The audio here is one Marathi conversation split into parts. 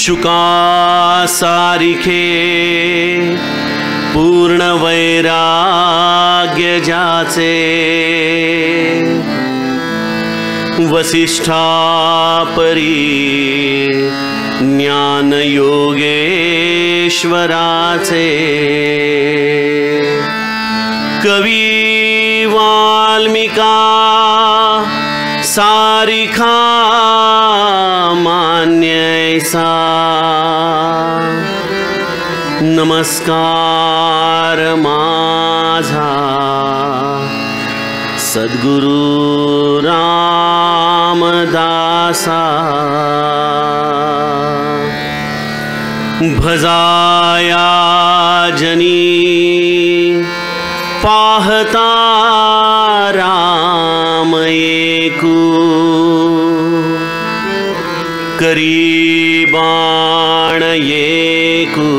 शुका सारिखे पूर्ण वैराग्य जाचे वसिष्ठा परी ज्ञान योगेश्वराचे कवी वाल्मिका सारिखा मान्यैसा नमस्कार माझा सद्गुरु रामदासा भजाया जनी पाहता राम एकू करी बाण एकू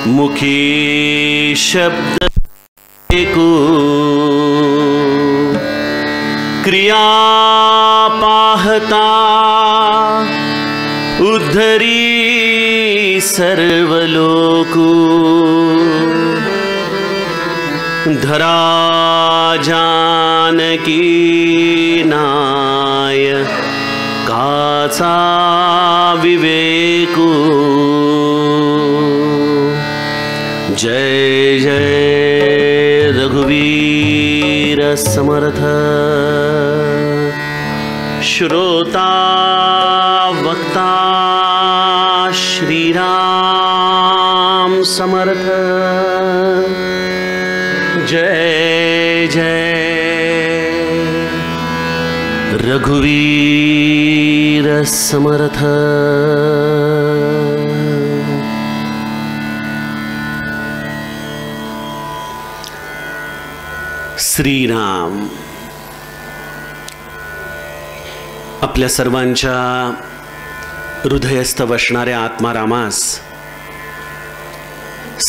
मुखी शब्द एकू क्रिया पाहता उद्धरी सर्व लोकू धरा जानकी नाय काचा विवेकू जय जय रघुवीर समर्थ श्रोता वक्ता श्रीराम समर्थ जय जय रघुवीर समर्थ। श्रीराम आपल्या सर्वांच्या हृदयस्थ वसणाऱ्या आत्मारामास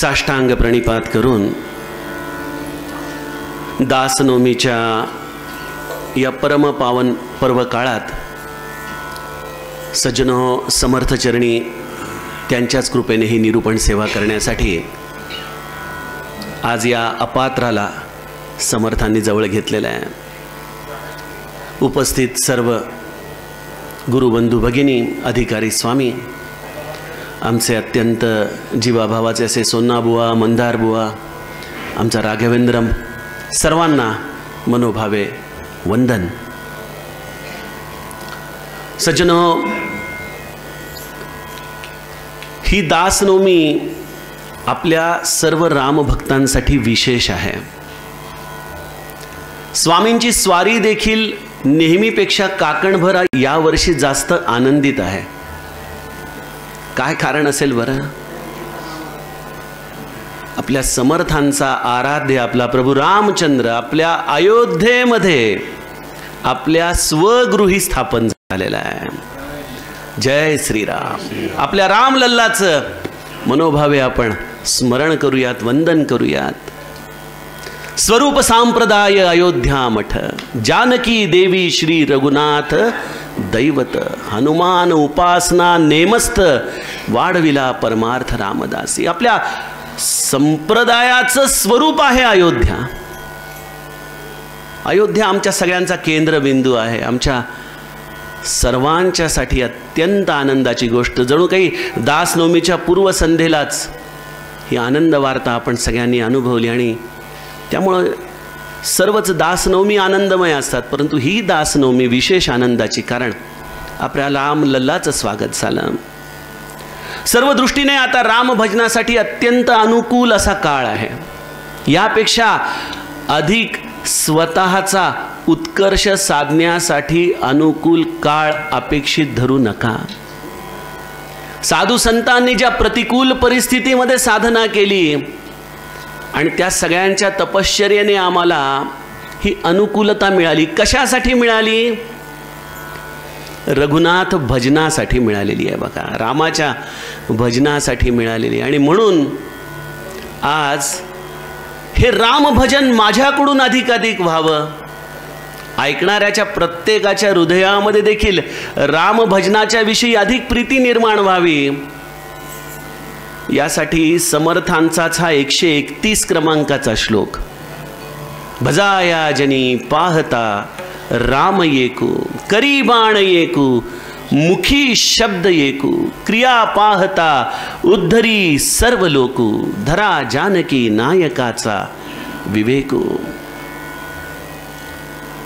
साष्टांग प्रणिपात करून दासनवमीच्या या परम पावन पर्व काळात सज्जनो समर्थचरणी त्यांच्याच कृपेने ही निरूपण सेवा करण्यासाठी आज या अपात्राला समर्थांनी जवळ घेतलेलं आहे। उपस्थित सर्व गुरुबंधू भगिनी, अधिकारी स्वामी, आमचे अत्यंत जीवाभावाचे असे सोन्नाबुवा, मंदारबुवा, आमचा राघवेंद्रम, सर्वांना मनोभावे वंदन। सज्जनो, ही दासनवमी आपल्या सर्व रामभक्तांसाठी विशेष आहे। स्वामींची स्वारी देखील नेहमीपेक्षा काकणभर यावर्षी जास्त आनंदित आहे। काय कारण असेल बरं? आपल्या समर्थांचा आराध्य आपला प्रभू रामचंद्र आपल्या अयोध्येमध्ये आपल्या स्वगृही स्थापन झालेला आहे। जय श्रीराम। आपल्या रामलल्लाचं मनोभावे आपण स्मरण करूयात, वंदन करूयात। स्वरूप सांप्रदाय अयोध्या मठ, जानकी देवी श्री रघुनाथ दैवत, हनुमान उपासना नेमस्त, वाढविला परमार्थ रामदासी। आपल्या संप्रदायाचं स्वरूप आहे अयोध्या। अयोध्या आमच्या सगळ्यांचा केंद्रबिंदू आहे। आमच्या सर्वांच्यासाठी अत्यंत आनंदाची गोष्ट, जणू काही दासनवमीच्या पूर्वसंध्येलाच ही आनंद वार्ता आपण सगळ्यांनी अनुभवली आणि त्यामुळे सर्वच दासनवमी आनंदमय असतात, परंतु ही दासनवमी विशेष आनंदाची, कारण आपल्या रामलल्लाचं स्वागत झालं। सर्व दृष्टीने आता राम भजनासाठी अत्यंत अनुकूल असा काळ आहे। यापेक्षा अधिक स्वतःचा उत्कर्ष साधण्यासाठी अनुकूल काळ अपेक्षित धरू नका। साधू संतांनी ज्या प्रतिकूल परिस्थितीमध्ये साधना केली आणि त्या सगळ्यांच्या तपश्चर्येने आम्हाला ही अनुकूलता मिळाली। कशासाठी मिळाली? रघुनाथ भजनासाठी मिळालेली आहे बघा, रामाच्या भजनासाठी मिळालेली। आणि म्हणून आज हे राम भजन माझ्याकडून अधिकाधिक व्हावं ऐकणाऱ्याच्या प्रत्येकाच्या हृदयामध्ये देखील रामभजनाच्या विषयी अधिक प्रीती निर्माण व्हावी, यासाठी समर्थांचाच हा 131 क्रमांकाचा श्लोक. भजाया जनी पाहता राम येकू, करी बाण येकू, मुखी शब्द येकू, क्रिया पाहता उद्धरी सर्व लोकू, धरा जानकी नायकाचा विवेकू.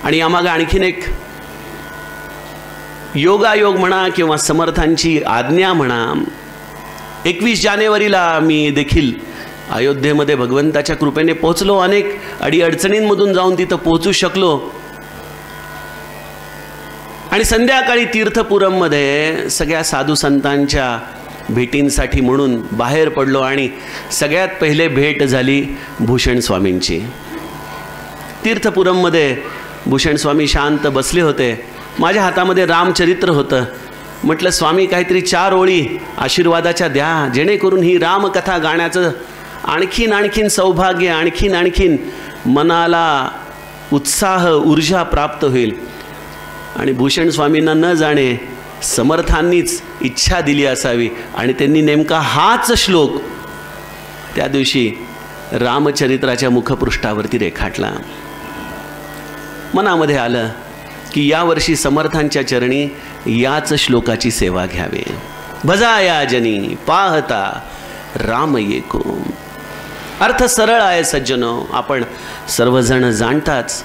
आणि यामागे आणखीन एक योगायोग म्हणा किंवा समर्थांची आज्ञा म्हणा. 21 जानेवारीला मी देखील अयोध्येमध्ये भगवंताच्या कृपेने पोहोचलो. अनेक अडीअडचणींमधून जाऊन तिथं पोहोचू शकलो. आणि संध्याकाळी तीर्थपुरममध्ये सगळ्या साधू संतांच्या भेटींसाठी म्हणून बाहेर पडलो. आणि सगळ्यात पहिले भेट झाली भूषण स्वामींची. तीर्थपुरममध्ये भूषण स्वामी शांत बसले होते. माझ्या हातामध्ये रामचरित्र होतं. म्हटलं, स्वामी काहीतरी 4 ओळी आशीर्वादाच्या द्या, जेणेकरून ही रामकथा गाण्याचं आणखीन सौभाग्य, आणखीन मनाला उत्साह ऊर्जा प्राप्त होईल. आणि भूषण स्वामींना न जाणे समर्थांनीच इच्छा दिली असावी आणि त्यांनी नेमका हाच श्लोक त्या दिवशी रामचरित्राच्या मुखपृष्ठावरती रेखाटला. मनामध्ये आलं की यावर्षी समर्थांच्या चरणी याच श्लोकाची सेवा घ्यावी. भजाया जनी पाहता राम येको. अर्थ सरळ आहे सज्जनो, आपण सर्वजण जाणताच.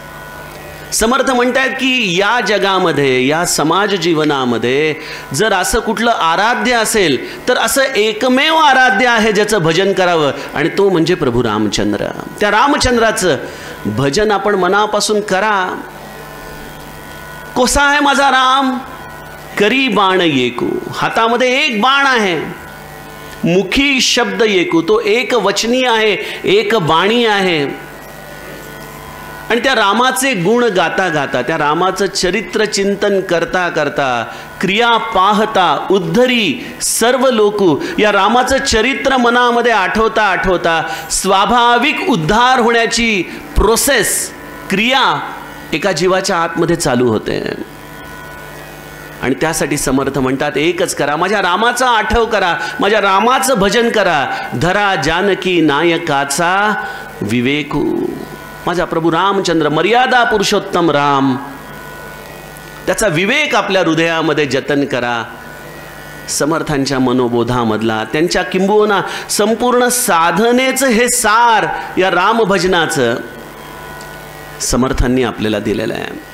समर्थ म्हणतात की या जगामध्ये, या समाज जीवनामध्ये जर असं कुठलं आराध्य असेल तर असं एकमेव आराध्य आहे ज्याचं भजन करावं, आणि तो म्हणजे प्रभू रामचंद्र. त्या रामचंद्राचं भजन आपण मनापासून करा. कोसा आहे माझा राम, करी बाण येकू. हातामध्ये एक बाण आहे. मुखी शब्द येकू, तो एक वचनी आहे, एक बाणी आहे. आणि त्या रामाचे गुण गाता गाता, त्या रामाचं चरित्र चिंतन करता करता, क्रिया पाहता उद्धरी सर्व लोकू, या रामाचं चरित्र मनामध्ये आठवता आठवता स्वाभाविक उद्धार होण्याची प्रोसेस, क्रिया एका जीवाच्या आतमध्ये चालू होते. आणि त्यासाठी समर्थ म्हणतात, एकच करा, माझ्या रामाचा आठव करा, माझ्या रामाचं भजन करा. धरा जानकी नायकाचा विवेकू. माझा प्रभू रामचंद्र, मर्यादा पुरुषोत्तम राम, त्याचा विवेक आपल्या हृदयामध्ये जतन करा. समर्थांच्या मनोबोधामधला, त्यांच्या किंबहुना संपूर्ण साधनेचं हे सार या रामभजनाचं समर्थांनी आपल्याला दिलेलं आहे.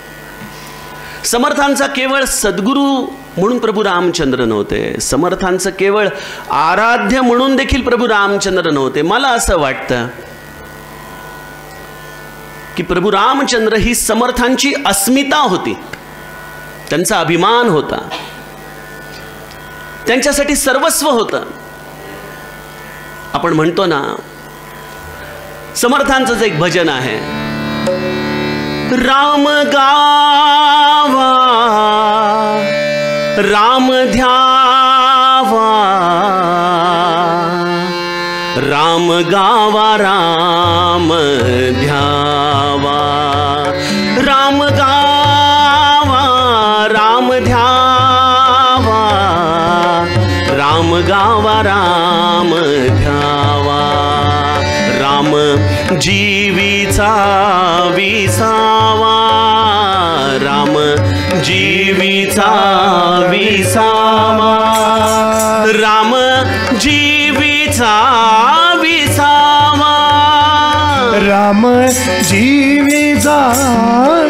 समर्थांचा केवळ सद्गुरू म्हणून प्रभू रामचंद्र नव्हते, समर्थांचं केवळ आराध्य म्हणून देखील प्रभू रामचंद्र नव्हते. मला असं वाटतं की प्रभू रामचंद्र ही समर्थांची अस्मिता होती, त्यांचा अभिमान होता, त्यांच्यासाठी सर्वस्व होतं. आपण म्हणतो ना, समर्थांचंच एक भजन आहे, राम गावा राम ध्यावा, राम गावा राम ध्यावा, राम गावा राम ध्यावा, राम गावा राम ध्यावा. राम जीवीचा विसावा, राम जीवीचा विसावा, राम जीवीचा विसावा, राम जीवीचा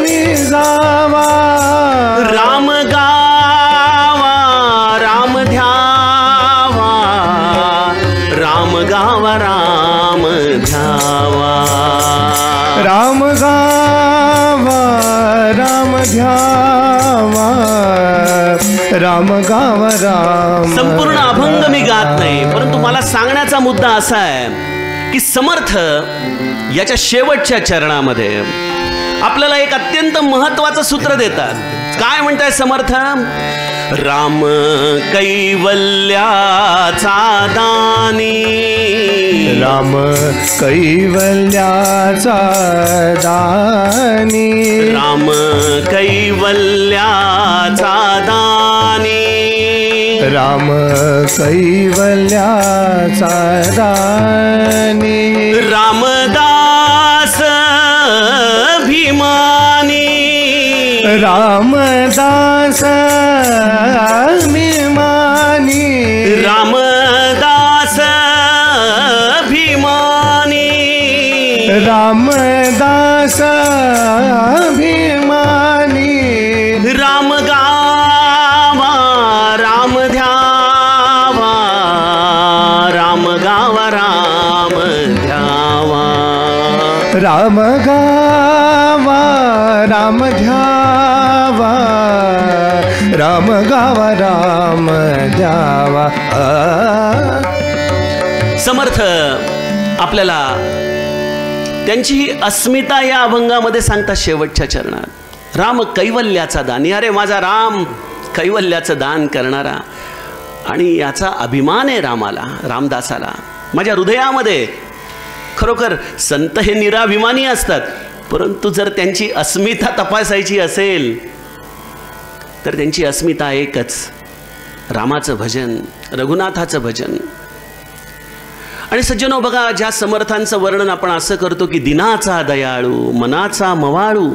विसावा, राम गावा राम ध्यावा, राम गावा राम ध्यावा, राम गावा राम ध्यावा, राम गावा राम. संपूर्ण अभंग मी गात नाही, परंतु मला सांगण्याचा मुद्दा असा आहे की समर्थ याच्या शेवटच्या चरणामध्ये आपल्याला एक अत्यंत महत्वाचं सूत्र देतात. काय म्हणताय समर्थ? कैवल्याचा दानी, राम कैवल्याचा दानी, राम कैवल्याचा दानी, राम कैवल्याचा दानी, रामदास भीमानी, रामदास भीमानी, रामदास भीमानी, रामदास भीमानी, राम गावा राम ध्यावा, राम गावा राम ध्यावा, राम गावा राम ध्यावा, राम गावा राम ध्यावा. समर्थ आपल्याला त्यांची ही अस्मिता या अभंगामध्ये सांगतात शेवटच्या चरणात. राम कैवल्याचा दानी, अरे माझा राम कैवल्याचं दान करणारा, आणि याचा अभिमान आहे रामाला, रामदासाला. माझ्या हृदयामध्ये खरोखर संत हे निराभिमानी असतात, परंतु जर त्यांची अस्मिता तपासायची असेल तर त्यांची अस्मिता एकच, रामाचं भजन, रघुनाथाचं भजन. आणि सज्जनो बघा, ज्या समर्थांचं वर्णन आपण असं करतो की दिनाचा दयाळू, मनाचा मवाळू,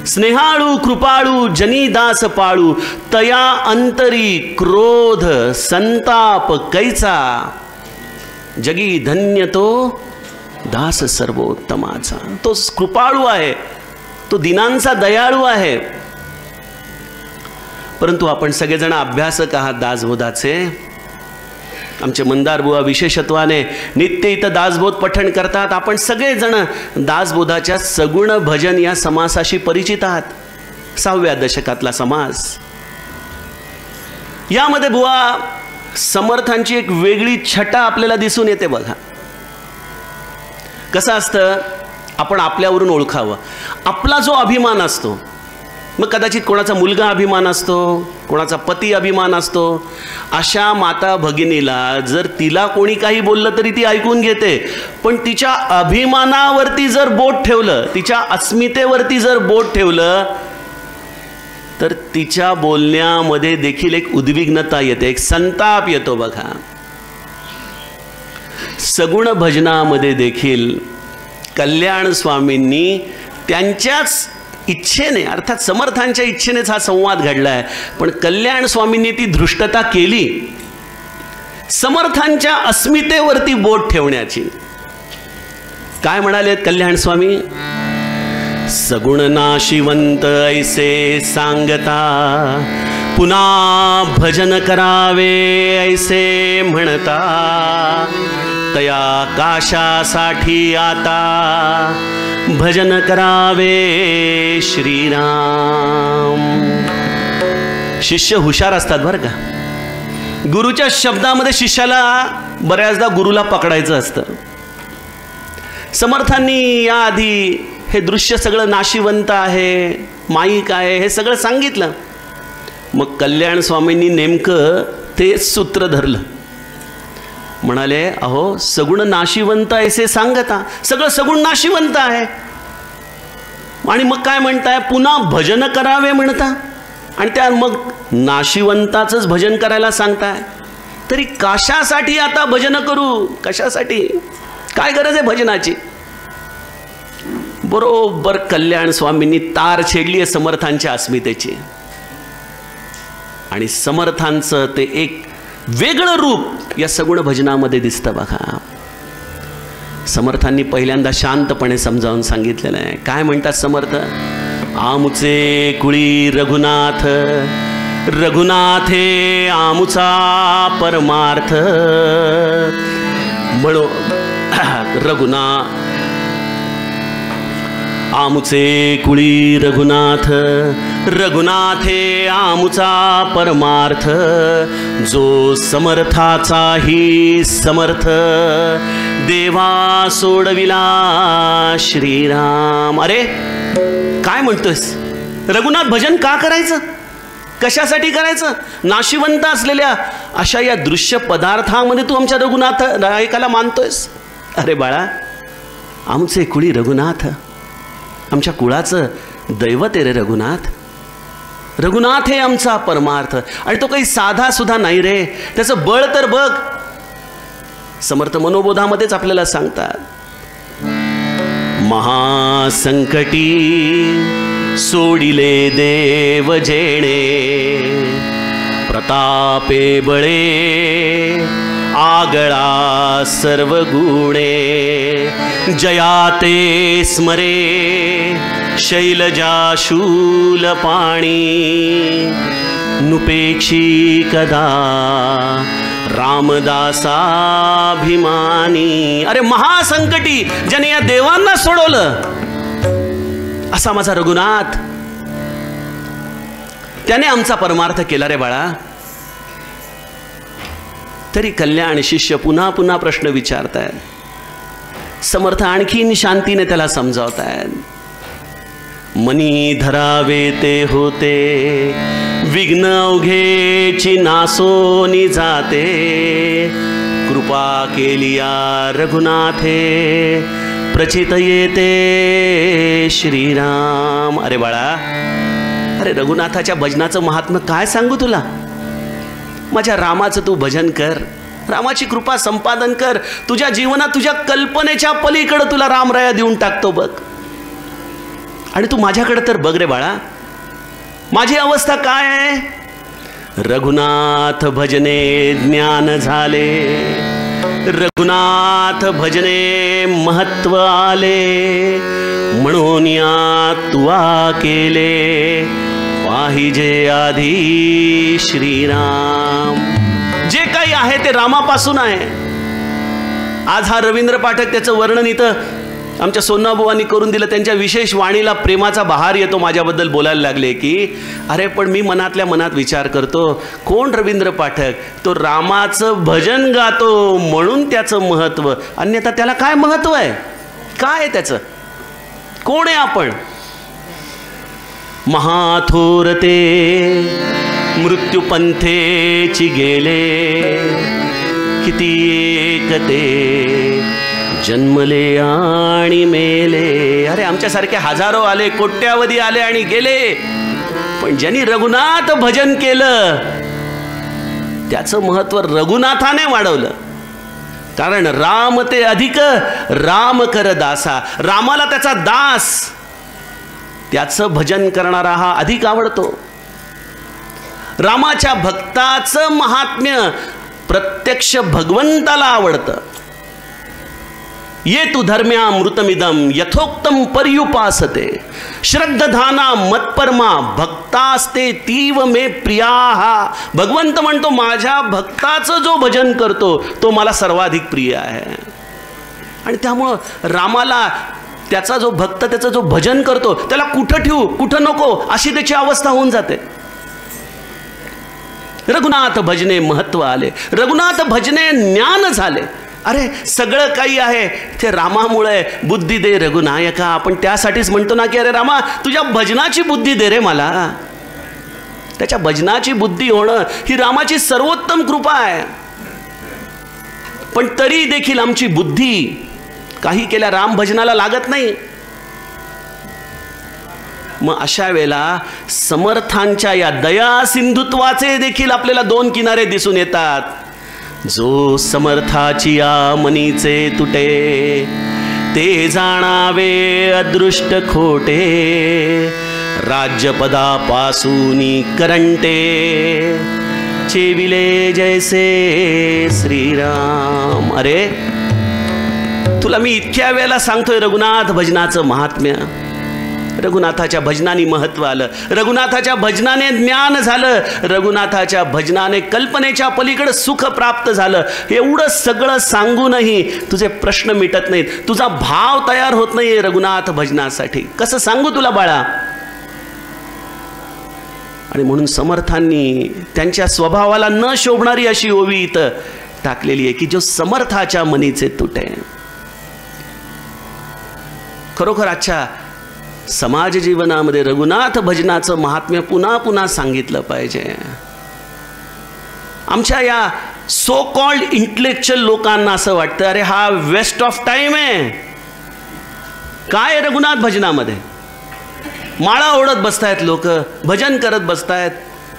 स्नेहाळू कृपाळू, जनीदास पाळू, तया अंतरी क्रोध संताप कैचा, जगी धन्य तो दास सर्वोत्तमाचा. तो कृपाळू आहे, तो दिनांचा दयाळू आहे. परंतु आपण सगळेजण अभ्यासक आहात दासबोधाचे. आमचे मंदार बुवा विशेषत्वाने नित्य इथं दासबोध पठण करतात. आपण सगळेजण दासबोधाच्या सगुण भजन या समासाशी परिचित आहात. 6व्या दशकातला समास. यामध्ये बुवा समर्थांची एक वेगळी छटा आपल्याला दिसून येते. बघा कसं असतं, आपण आपल्यावरून ओळखावं. आपला जो अभिमान असतो, मग कदाचित कोणाचा मुलगा अभिमान असतो, कोणाचा पती अभिमान असतो, अशा माता भगिनीला जर तिला कोणी काही बोललं तरी ती ऐकून घेते. पण तिच्या अभिमानावरती जर बोट ठेवलं, तिच्या अस्मितेवरती जर बोट ठेवलं, तर तिच्या बोलण्यामध्ये देखील एक उद्विग्नता येते, एक संताप येतो. बघा सगुण भजनामध्ये देखील कल्याण स्वामींनी त्यांच्याच इच्छेने, अर्थात समर्थांच्या इच्छेनेच हा संवाद घडला आहे, पण कल्याण स्वामींनी ती धृष्टता केली समर्थांच्या अस्मितेवरती बोट ठेवण्याची. काय म्हणाले कल्याण स्वामी? सगुण नाशिवंत ऐसे सांगता, पुन्हा भजन करावे ऐसे म्हणता, तया काशासाठी आता भजन करावे श्रीराम. शिष्य हुशार असतात बरं का. गुरुच्या शब्दामध्ये शिष्याला बऱ्याचदा गुरुला पकडायचं असतं. समर्थांनी याआधी हे दृश्य सगळं नाशिवंत आहे, माईक आहे, हे सगळं सांगितलं. मग कल्याण स्वामींनी नेमकं ते सूत्र धरलं. म्हणाले, अहो सगुण नाशिवंत ऐसे सांगता, सगळं सगुण नाशिवंत आहे, आणि मग काय म्हणताय, पुन्हा भजन करावे म्हणता, आणि त्या मग नाशिवंताचंच भजन करायला सांगताय. तरी कशासाठी आता भजन करू? कशासाठी? काय गरज आहे भजनाची? बरोबर कल्याण स्वामींनी तार छेडली आहे समर्थांच्या अस्मितेची. आणि समर्थांचं ते एक वेगळं रूप या सगुण भजनामध्ये दिसतं. बघा समर्थांनी पहिल्यांदा शांतपणे समजावून सांगितलेलं आहे. काय म्हणतात समर्थ? आमुचे कुळी रघुनाथ, रघुनाथे आमुचा परमार्थ. म्हणो आमुचे कुळी रघुनाथ, रघुनाथे आमुचा परमार्थ. जो समर्थाचाही समर्थ, देवा सोडविला श्रीराम. अरे काय म्हणतोयस? रघुनाथ भजन का करायचं? कशासाठी करायचं? नाशिवंत असलेल्या अशा या दृश्य पदार्थामध्ये तू आमच्या रघुनाथ नायकाला मानतोयस. अरे बाळा, आमचे कुळी रघुनाथ, आमच्या कुळाचं दैवत आहे रे रघुनाथ. रघुनाथ हे आमचा परमार्थ. आणि तो काही साधा सुद्धा नाही रे, त्याचं बळ तर बघ. समर्थ मनोबोधामध्येच आपल्याला सांगतात, महासंकटी सोडिले देव जेणे, प्रतापे बळे आगळा सर्व गुणे, जयाते स्मरे शैलजा शूल पाणी, नुपेक्षी कदा रामदासाभिमानी. अरे महासंकटी ज्याने या देवांना सोडवलं असा माझा रघुनाथ, त्याने आमचा परमार्थ केला रे बाळा. तरी कल्याण शिष्य पुन्हा पुन्हा प्रश्न विचारतायत. समर्थ आणखीन शांतीने त्याला समजावतायत. मनी धरावे ते होते, विघ्न अवघेची नासोनी जाते, कृपा केलिया रघुनाथे, प्रचित येते श्रीराम. अरे बाळा, अरे रघुनाथाच्या भजनाचं महात्म्य काय सांगू तुला. माझ्या रामाचं तू भजन कर, रामाची कृपा संपादन कर. तुझ्या जीवनात तुझ्या कल्पनेच्या पलीकडे तुला रामराया देऊन टाकतो बघ. आणि तू माझ्याकडे तर बघ रे बाळा, माझी अवस्था काय आहे. रघुनाथ भजने ज्ञान झाले, रघुनाथ भजने महत्व आले, म्हणून या तुवा केले पाहिजे आधी श्रीराम. जे काही आहे ते रामापासून आहे. आज हा रवींद्र पाठक त्याचं वर्णन इथं आमच्या सोनाबुवांनी करून दिलं. त्यांच्या विशेष वाणीला प्रेमाचा बहार येतो. माझ्याबद्दल बोलायला लागले की अरे पण मी मनातल्या मनात विचार करतो, कोण रवींद्र पाठक, तो रामाचं भजन गातो म्हणून त्याचं महत्त्व, अन्यथा त्याला काय महत्त्व आहे, काय आहे त्याचं, कोण आहे आपण. महाथोरते मृत्यूपंथेची गेले, किती एकते जन्मले आणि मेले. अरे आमच्यासारखे हजारो आले, कोट्यावधी आले आणि गेले, पण ज्यांनी रघुनाथ भजन केलं त्याचं महत्त्व रघुनाथाने वाढवलं. कारण राम ते अधिक राम कर दासा, रामाला त्याचा दास, त्याचं भजन करणारा हा अधिक आवडतो. रामाच्या भक्ताचं महात्म्य प्रत्यक्ष भगवंताला आवडतं. ये तु धर्म्यामृतमिदं यथोक्तम पर्युपासते, श्रद्धाना मत्परमा भक्तास्ते तीव मे प्रियाहा. भगवंत म्हणतो माझ्या भक्ताचं जो भजन करतो तो मला सर्वाधिक प्रिय आहे. आणि त्यामुळं रामाला त्याचा जो भक्त त्याचं जो भजन करतो त्याला कुठं ठेवू कुठं नको अशी त्याची अवस्था होऊन जाते. रघुनाथ भजने महत्व आले, रघुनाथ भजने ज्ञान झाले. अरे सगळं काही आहे ते रामामुळे. बुद्धी दे रघुनायका, आपण त्यासाठीच म्हणतो ना की अरे रामा तुझ्या भजनाची बुद्धी दे रे मला. त्याच्या भजनाची बुद्धी होणं ही रामाची सर्वोत्तम कृपा आहे. पण तरी देखील आमची बुद्धी काही केल्या राम भजनाला लागत नाही. मग अशा वेळेला समर्थांच्या या दया सिंधुत्वाचे देखील आपल्याला दोन किनारे दिसून येतात. जो समर्थाची या मनीचे तुटे, ते जाणावे अदृष्ट खोटे, राज्यपदापासून करंटे, चेविले जैसे श्रीराम. अरे तुला मी इतक्या वेळेला सांगतोय रघुनाथ भजनाचं महात्म्य. रघुनाथाच्या भजनाने महत्त्व आलं, रघुनाथाच्या भजनाने ज्ञान झालं, रघुनाथाच्या भजनाने कल्पनेच्या पलीकडे सुख प्राप्त झालं. एवढं सगळं सांगूनही तुझे प्रश्न मिटत नाहीत, तुझा भाव तयार होत नाही रघुनाथ भजनासाठी. कसं सांगू तुला बाळा. आणि म्हणून समर्थांनी त्यांच्या स्वभावाला न शोभणारी अशी ओवी इथं टाकलेली आहे की जो समर्थाच्या मनीचे तुटे. खरोखर आजच्या समाज जीवनामध्ये रघुनाथ भजनाचं महात्म्य पुन्हा पुन्हा सांगितलं पाहिजे. आमच्या या सो कॉल्ड इंटेलेक्च्युअल लोकांना असं वाटतं अरे हा वेस्ट ऑफ टाइम आहे. काय रघुनाथ भजनामध्ये माळा ओढत बसतायत लोक, भजन करत बसतायत.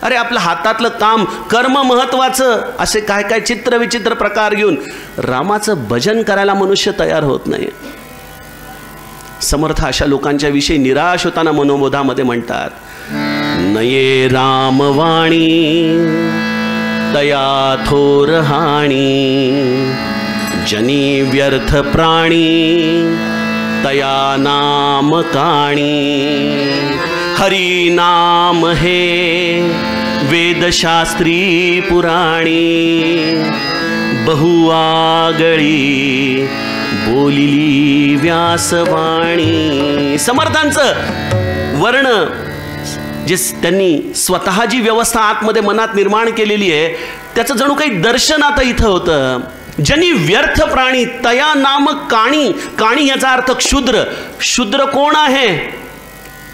अरे आपलं हातातलं काम कर्म महत्वाचं, असे काय काय चित्र विचित्र प्रकार घेऊन रामाचं भजन करायला मनुष्य तयार होत नाही. समर्थ अशा लोकांच्या विषयी निराश होताना मनोबोधामध्ये म्हणतात, नये रामवाणी तया थोर हाणी, जनी व्यर्थ प्राणी तया नाम काणी. हरी नाम हे वेदशास्त्री पुराणी, बहुआगळी बोलिली व्यासवाणी. समर्थांचं वर्ण जे त्यांनी स्वतः जी व्यवस्था आतमध्ये मनात निर्माण केलेली आहे त्याचं जणू काही दर्शन आता इथं होतं. जनी व्यर्थ प्राणी तया नाम काणी. काणी याचा अर्थ क्षुद्र. शूद्र कोण आहे?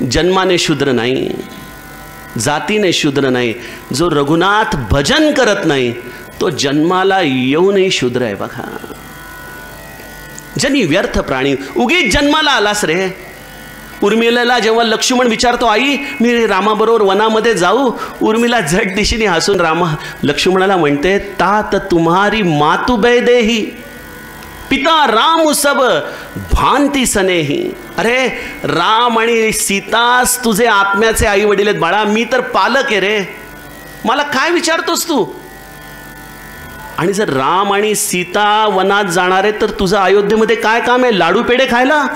जन्माने शूद्र नाही, जातीने शूद्र नाही. जो रघुनाथ भजन करत नाही तो जन्माला येऊनही शूद्र आहे. बघा, जनी व्यर्थ प्राणी. उगीच जन्माला आलास रे. उर्मिलेला जेव्हा लक्ष्मण विचारतो, आई मी रामाबरोबर वनामध्ये जाऊ, उर्मिला झट दिशेने हसून लक्ष्मणाला म्हणते, तात तुम्हारी मातु बैदेही पिता राम सब भांती सनेही. अरे राम आणि सीताच तुझे आत्म्याचे आई वडील आहेत बाळा, मी तर पालक आहे रे, मला काय विचारतोस तू? आणि जर राम आणि सीता वनात जाणार आहे तर तुझं अयोध्येमध्ये काय काम आहे? लाडू पेढे खायला?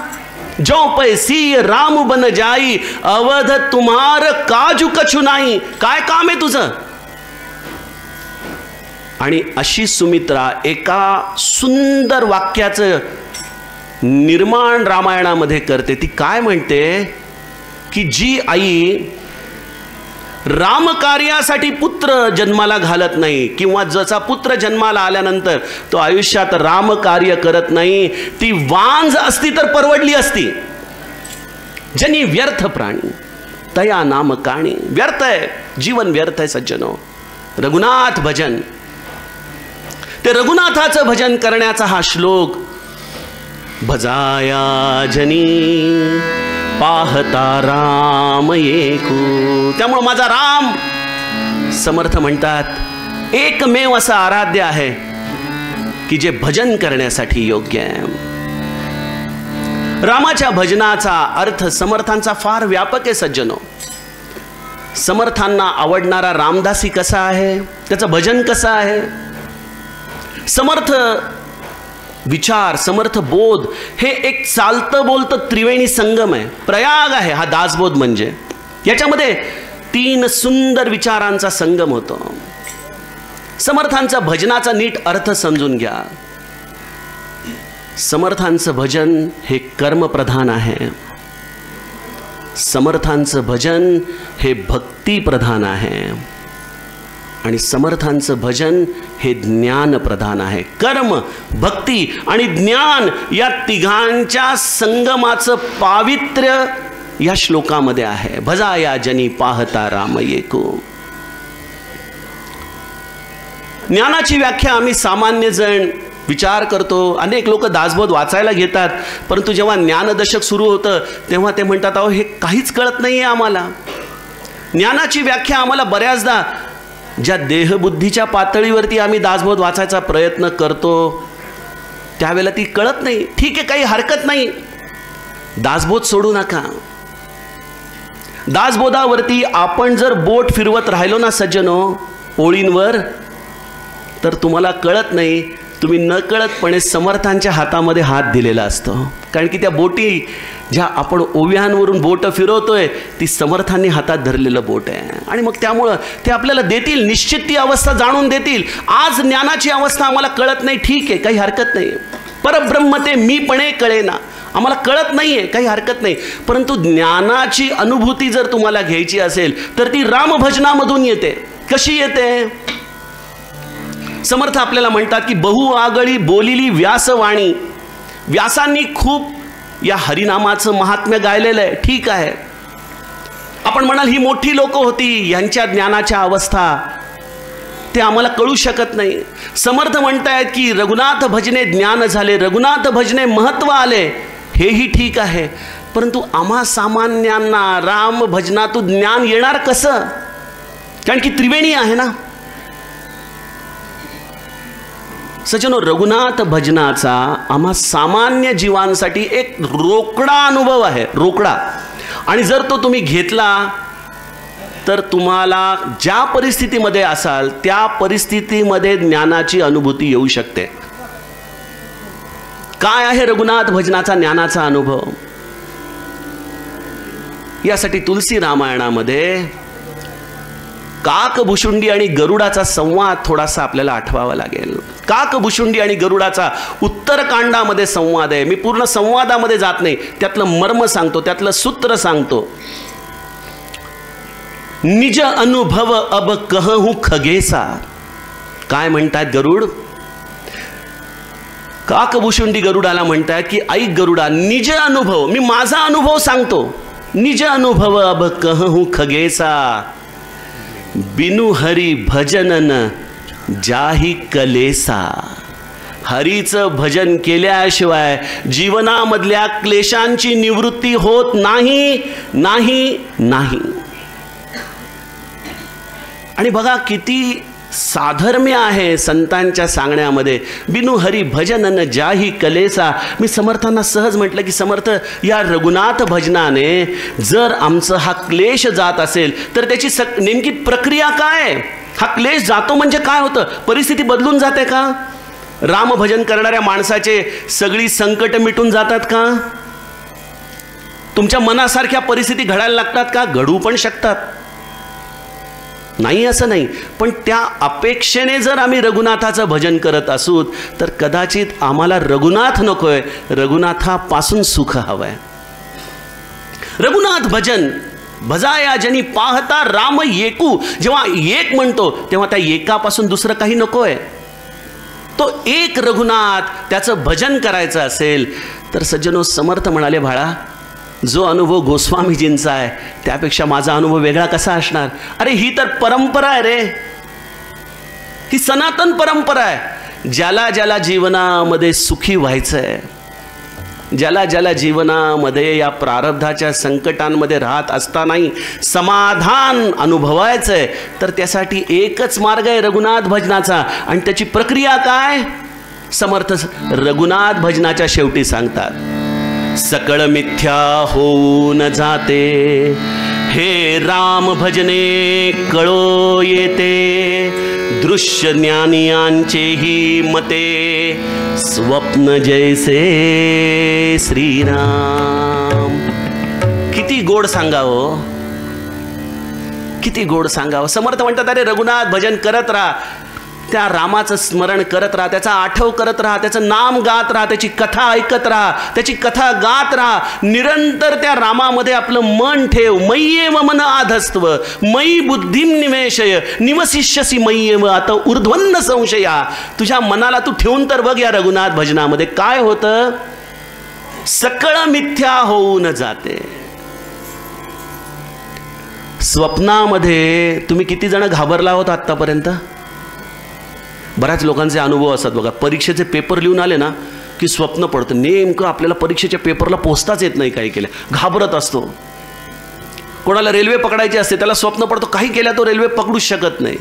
जो पैसी राम बन जाई, अवध तुम्हार काजू कछु नाही. काय काम आहे तुझं? आणि अशी सुमित्रा एका सुंदर वाक्याचं निर्माण रामायणामध्ये करते. ती काय म्हणते की जी आई रामकार्यासाठी पुत्र जन्माला घालत नाही, किंवा जसा पुत्र जन्माला आल्यानंतर तो आयुष्यात रामकार्य करत नाही, ती वांज असती तर परवडली असती. जनी व्यर्थ प्राणी तया नाम काणी. व्यर्थ आहे जीवन, व्यर्थ आहे सज्जनो. रघुनाथ भजन, ते रघुनाथाचं भजन करण्याचा हा श्लोक. भजाया जनी पाहता राम येकू. त्यामुळे माझा राम, समर्थ म्हणतात, एकमेव असा आराध्य आहे की जे भजन करण्यासाठी योग्य आहे. रामाच्या भजनाचा अर्थ समर्थांचा फार व्यापक आहे सज्जनो. समर्थांना आवडणारा रामदासी कसा आहे, त्याचं भजन कसं आहे. समर्थ विचार, समर्थ बोध हे एक चालतं बोलतं त्रिवेणी संगम आहे. प्रयाग आहे हा दासबोध म्हणजे. याच्यामध्ये 3 सुंदर विचारांचा संगम होतो. समर्थांचा भजनाचा नीट अर्थ समजून घ्या. समर्थांचं भजन हे कर्मप्रधान आहे. समर्थांचं भजन हे भक्तिप्रधान आहे. आणि समर्थांचं भजन हे ज्ञान प्रधान आहे. कर्म, भक्ती आणि ज्ञान या तिघांच्या संगमाचं पावित्र्य या श्लोकामध्ये आहे. भजाया जनी पाहता राम येको. ज्ञानाची व्याख्या आम्ही सामान्य जण विचार करतो. अनेक लोक दासबोध वाचायला घेतात, परंतु जेव्हा ज्ञानदशक सुरू होतं तेव्हा ते म्हणतात, अहो हे काहीच कळत नाही आहे आम्हाला. ज्ञानाची व्याख्या आम्हाला बऱ्याचदा ज्या देहबुद्धीच्या पातळीवरती आम्ही दासबोध वाचायचा प्रयत्न करतो त्यावेळेला ती कळत नाही. ठीक आहे, काही हरकत नाही, दासबोध सोडू नका. दासबोधावरती आपण जर बोट फिरवत राहिलो ना सज्जनो ओळींवर, तर तुम्हाला कळत नाही, तुम्ही न कळतपणे समर्थांच्या हातामध्ये हात दिलेला असतो. कारण की त्या बोटी ज्या आपण ओव्यांवरून बोट फिरवतोय ती समर्थांनी हातात धरलेलं बोट आहे. आणि मग त्यामुळं ते आपल्याला देतील, निश्चित ती अवस्था जाणून देतील. आज ज्ञानाची अवस्था आम्हाला कळत नाही, ठीक आहे, काही हरकत नाही. परब्रह्म ते मीपणे कळेना, आम्हाला कळत नाही आहे, काही हरकत नाही. परंतु ज्ञानाची अनुभूती जर तुम्हाला घ्यायची असेल तर ती रामभजनामधून येते. कशी येते? समर्थ आपल्याला म्हणतात की बहुआगळी बोलिली व्यासवाणी. व्यासांनी खूप या हरिनामाचं महात्म्य गायलेलं आहे, ठीक आहे. आपण म्हणाल ही मोठी लोक होती, यांच्या ज्ञानाच्या अवस्था ते आम्हाला कळू शकत नाही. समर्थ म्हणतायत की रघुनाथ भजने ज्ञान झाले, रघुनाथ भजने महत्त्व आले, हेही ठीक आहे, परंतु आम्हा सामान्यांना राम भजनातून ज्ञान येणार कसं? कारण की त्रिवेणी आहे ना. सज्जनो, रघुनाथ भजनाचा आम्हा सामान्य जीवांसाठी एक रोकडा अनुभव आहे, रोकडा. आणि जर तो तुम्ही घेतला तर तुम्हाला ज्या परिस्थितीमध्ये असाल त्या परिस्थितीमध्ये ज्ञानाची अनुभूती येऊ शकते. काय आहे रघुनाथ भजनाचा ज्ञानाचा अनुभव? यासाठी तुलसी रामायणामध्ये काकभुशुंडी आणि गरुडाचा संवाद थोडासा आपल्याला आठवावा लागेल. काकभुशुंडी आणि गरुडाचा उत्तरकांडामध्ये संवाद आहे. मी पूर्ण संवादामध्ये जात नाही, त्यातलं मर्म सांगतो, त्यातलं सूत्र सांगतो. निज अनुभव अब कहूं खगेसा. काय म्हणतात गरुड? काकभुशुंडी गरुडाला म्हणतात की ऐक गरुडा, निज अनुभव, मी माझा अनुभव सांगतो. निज अनुभव अब कहूं खगेसा, बिनु हरी भजनन जाही कलेसा. हरीचं भजन केल्याशिवाय जीवनामधल्या क्लेशांची निवृत्ती होत नाही, नाही, नाही. आणि बघा किती साधर्म्य आहे संतांच्या सांगण्यामध्ये. बिनु हरी भजनन जाही कलेसा. मी समर्थांना सहज म्हटलं की समर्थ, या रघुनाथ भजनाने जर आमचं हा क्लेश जात असेल तर त्याची नेमकी प्रक्रिया काय? हा क्लेश जातो म्हणजे काय होतं? परिस्थिती बदलून जाते का? राम भजन करणाऱ्या माणसाचे सगळी संकट मिटून जातात का? तुमच्या मनासारख्या परिस्थिती घडायला लागतात का? घडू पण शकतात, नाही असं नाही. पण त्या अपेक्षेने जर आम्ही रघुनाथाचं भजन करत असू तर कदाचित आम्हाला रघुनाथ नकोय, रघुनाथापासून सुख हवंय. रघुनाथ भजन भजाया जनी पाहता राम येकू. जेव्हा एक म्हणतो तेव्हा त्या एकापासून दुसरं काही नकोय. तो एक रघुनाथ, त्याचं भजन करायचं असेल तर सज्जनो, समर्थ म्हणाले, बाळा, जो अनुभव गोस्वामीजींचा आहे त्यापेक्षा माझा अनुभव वेगळा कसा असणार? अरे ही तर परंपरा आहे रे, ही सनातन परंपरा आहे. ज्याला ज्याला जीवनामध्ये सुखी व्हायचंय, ज्याला ज्याला जीवनामध्ये या प्रारब्धाच्या संकटांमध्ये राहत असतानाही समाधान अनुभवायचंय, तर त्यासाठी एकच मार्ग आहे रघुनाथ भजनाचा. आणि त्याची प्रक्रिया काय? समर्थ रघुनाथ भजनाच्या शेवटी सांगतात, सकळ मिथ्या होऊन जाते, हे राम भजने कळो येते, दृश्य ज्ञानियांचेही मते, स्वप्न जैसे श्रीराम. किती गोड सांगावं, किती गोड सांगावं. समर्थ म्हणतात, अरे रघुनाथ भजन करत राहा, त्या रामाचं स्मरण करत राहा, त्याचा आठव करत राहा, त्याचं नाम गात राहा, त्याची कथा ऐकत राहा, त्याची कथा गात राहा. निरंतर त्या रामामध्ये आपलं मन ठेव. मय्येव मन आधस्त्व, मयी बुद्धिम निवेशय, निवसिष्यसी मय्येव आता ऊर्ध्वन्न संशया. तुझ्या मनाला तू ठेवून तर बघ या रघुनाथ भजनामध्ये काय होतं. सकळ मिथ्या होऊन जाते. स्वप्नामध्ये तुम्ही किती जण घाबरला होता आत्तापर्यंत? बऱ्याच लोकांचे अनुभव असतात बघा. परीक्षेचे पेपर लिहून आले ना की स्वप्न पडतं, नेमकं आपल्याला परीक्षेच्या पेपरला पोचताच येत नाही, काही केलं घाबरत असतो. कोणाला रेल्वे पकडायची असते, त्याला स्वप्न पडतो, काही केल्या तो रेल्वे पकडूच शकत नाही.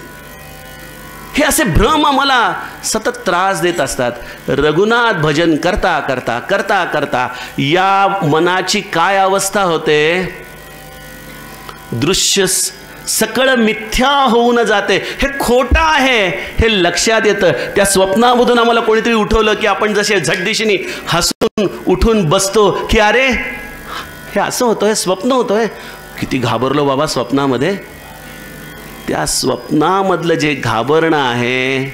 हे असे भ्रम आम्हाला सतत त्रास देत असतात. रघुनाथ भजन करता करता करता करता या मनाची काय अवस्था होते? दृश्य सकळ मिथ्या होऊन जाते. हे खोटं आहे हे लक्षात येतं. त्या स्वप्नामधून आम्हाला कोणीतरी उठवलं की आपण जसे झटदिशीने हसून उठून बसतो की अरे हे असं होतंय, स्वप्न होतंय, किती घाबरलो बाबा स्वप्नामध्ये. त्या स्वप्नामधलं जे घाबरणं आहे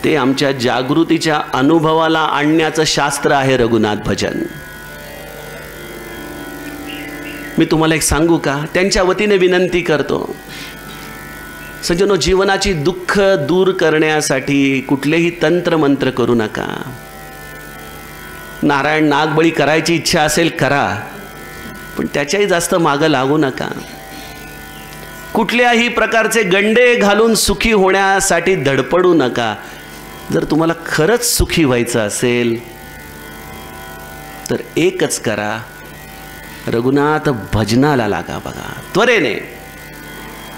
ते आमच्या जागृतीच्या अनुभवाला आणण्याचं शास्त्र आहे रघुनाथ भजन. मी तुम्हाला एक सांगू का? त्यांच्या वतीने विनंती करतो, सज्जनो, जीवनाची दुःख दूर करण्यासाठी कुठलेही तंत्र मंत्र करू नका. नारायण नागबळी करायची इच्छा असेल करा, पण त्याच्याही जास्त मागं लागू नका. कुठल्याही प्रकारचे गंडे घालून सुखी होण्यासाठी धडपडू नका. जर तुम्हाला खरंच सुखी व्हायचं असेल तर एकच करा, रघुनाथ भजनाला लागा. बघा,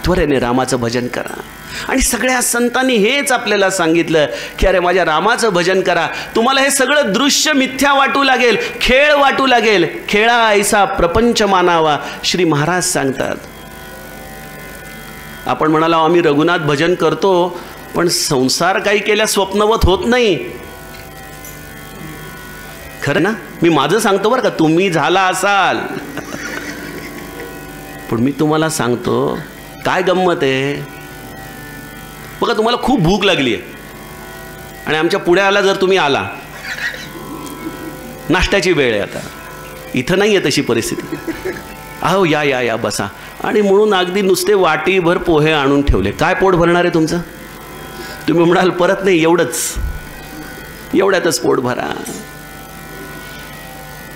त्वरेने रामाचं भजन करा. आणि सगळ्या संतांनी हेच आपल्याला सांगितलं की अरे माझ्या रामाचं भजन करा. तुम्हाला हे सगळं दृश्य मिथ्या वाटू लागेल, खेळ वाटू लागेल, खेळा ऐसा प्रपंच मानावा, श्री महाराज सांगतात. आपण म्हणाला आम्ही रघुनाथ भजन करतो, पण संसार काही केल्या स्वप्नवत होत नाही. खरं ना, मी माझं सांगतो बरं का, तुम्ही झाला असाल, पण मी तुम्हाला सांगतो काय गंमत आहे. बघा, तुम्हाला खूप भूक लागली आहे आणि आमच्या पुण्याला जर तुम्ही आला, नाश्त्याची वेळ आहे, आता इथं नाही आहे तशी परिस्थिती, अहो या या या बसा, आणि म्हणून अगदी नुसते वाटीभर पोहे आणून ठेवले. काय पोट भरणार आहे तुमचं? तुम्ही म्हणाल परत नाही, एवढ्यातच पोट भरा.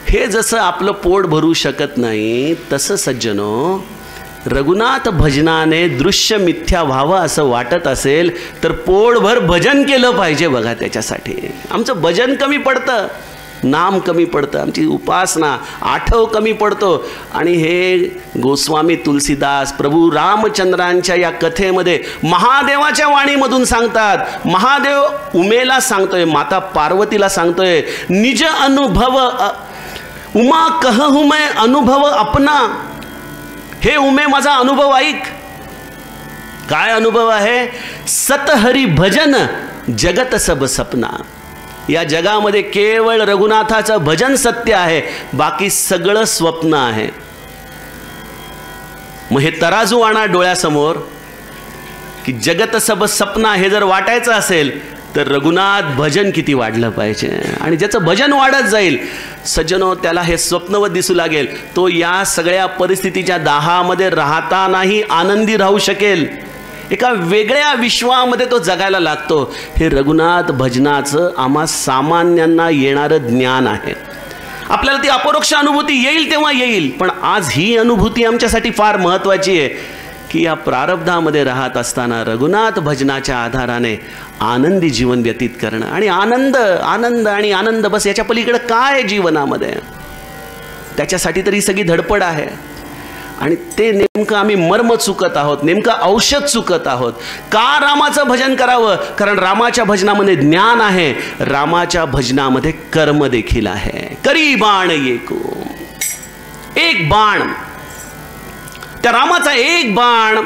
हे जसं आपलं पोट भरू शकत नाही, तसं सज्जनो रघुनाथ भजनाने दृश्य मिथ्या व्हावं असं वाटत असेल तर पोटभर भजन केलं पाहिजे. बघा, त्याच्यासाठी आमचं भजन कमी पडतं, नाम कमी पडतं, आमची उपासना आठव कमी पडतो. आणि हे गोस्वामी तुलसीदास प्रभू रामचंद्रांच्या या कथेमध्ये महादेवाच्या वाणीमधून सांगतात. महादेव उमेला सांगतोय, माता पार्वतीला सांगतोय, निज अनुभव उमा कहूँ मैं अनुभव अपना. हे उमे, माझा अनुभव ऐक. काय अनुभव आहे? सतहरी भजन जगत सब सपना. या जगामध्ये केवळ रघुनाथाचं भजन सत्य आहे, बाकी सगळं स्वप्न आहे. मग हे तराजू आणा डोळ्यासमोर की जगत सब सपना हे जर वाटायचं असेल तर रघुनाथ भजन किती वाढलं पाहिजे. आणि ज्याचं भजन वाढत जाईल सज्जनो, त्याला हे स्वप्नवत दिसू लागेल. तो या सगळ्या परिस्थितीच्या दाहामध्ये राहतानाही आनंदी राहू शकेल. एका वेगळ्या विश्वामध्ये तो जगायला लागतो. हे रघुनाथ भजनाचं आम्हा सामान्यांना येणारं ज्ञान आहे. आपल्याला ती अपरोक्ष अनुभूती येईल तेव्हा येईल, पण आज ही अनुभूती आमच्यासाठी फार महत्त्वाची आहे की या प्रारब्धामध्ये राहत असताना रघुनाथ भजनाच्या आधाराने आनंदी जीवन व्यतीत करणं. आणि आनंद आनंद आणि आनंद, बस याच्या पलीकडे काय जीवनामध्ये? त्याच्यासाठी तरी सगळी धडपड आहे. आणि ते नेमकं आम्ही मर्म चुकत आहोत, नेमकं औषध चुकत आहोत. का रामाचं भजन करावं? कारण रामाच्या भजनामध्ये ज्ञान आहे, रामाच्या भजनामध्ये कर्म देखील आहे. करी बाण येको, एक बाण, त्या रामाचा एक बाण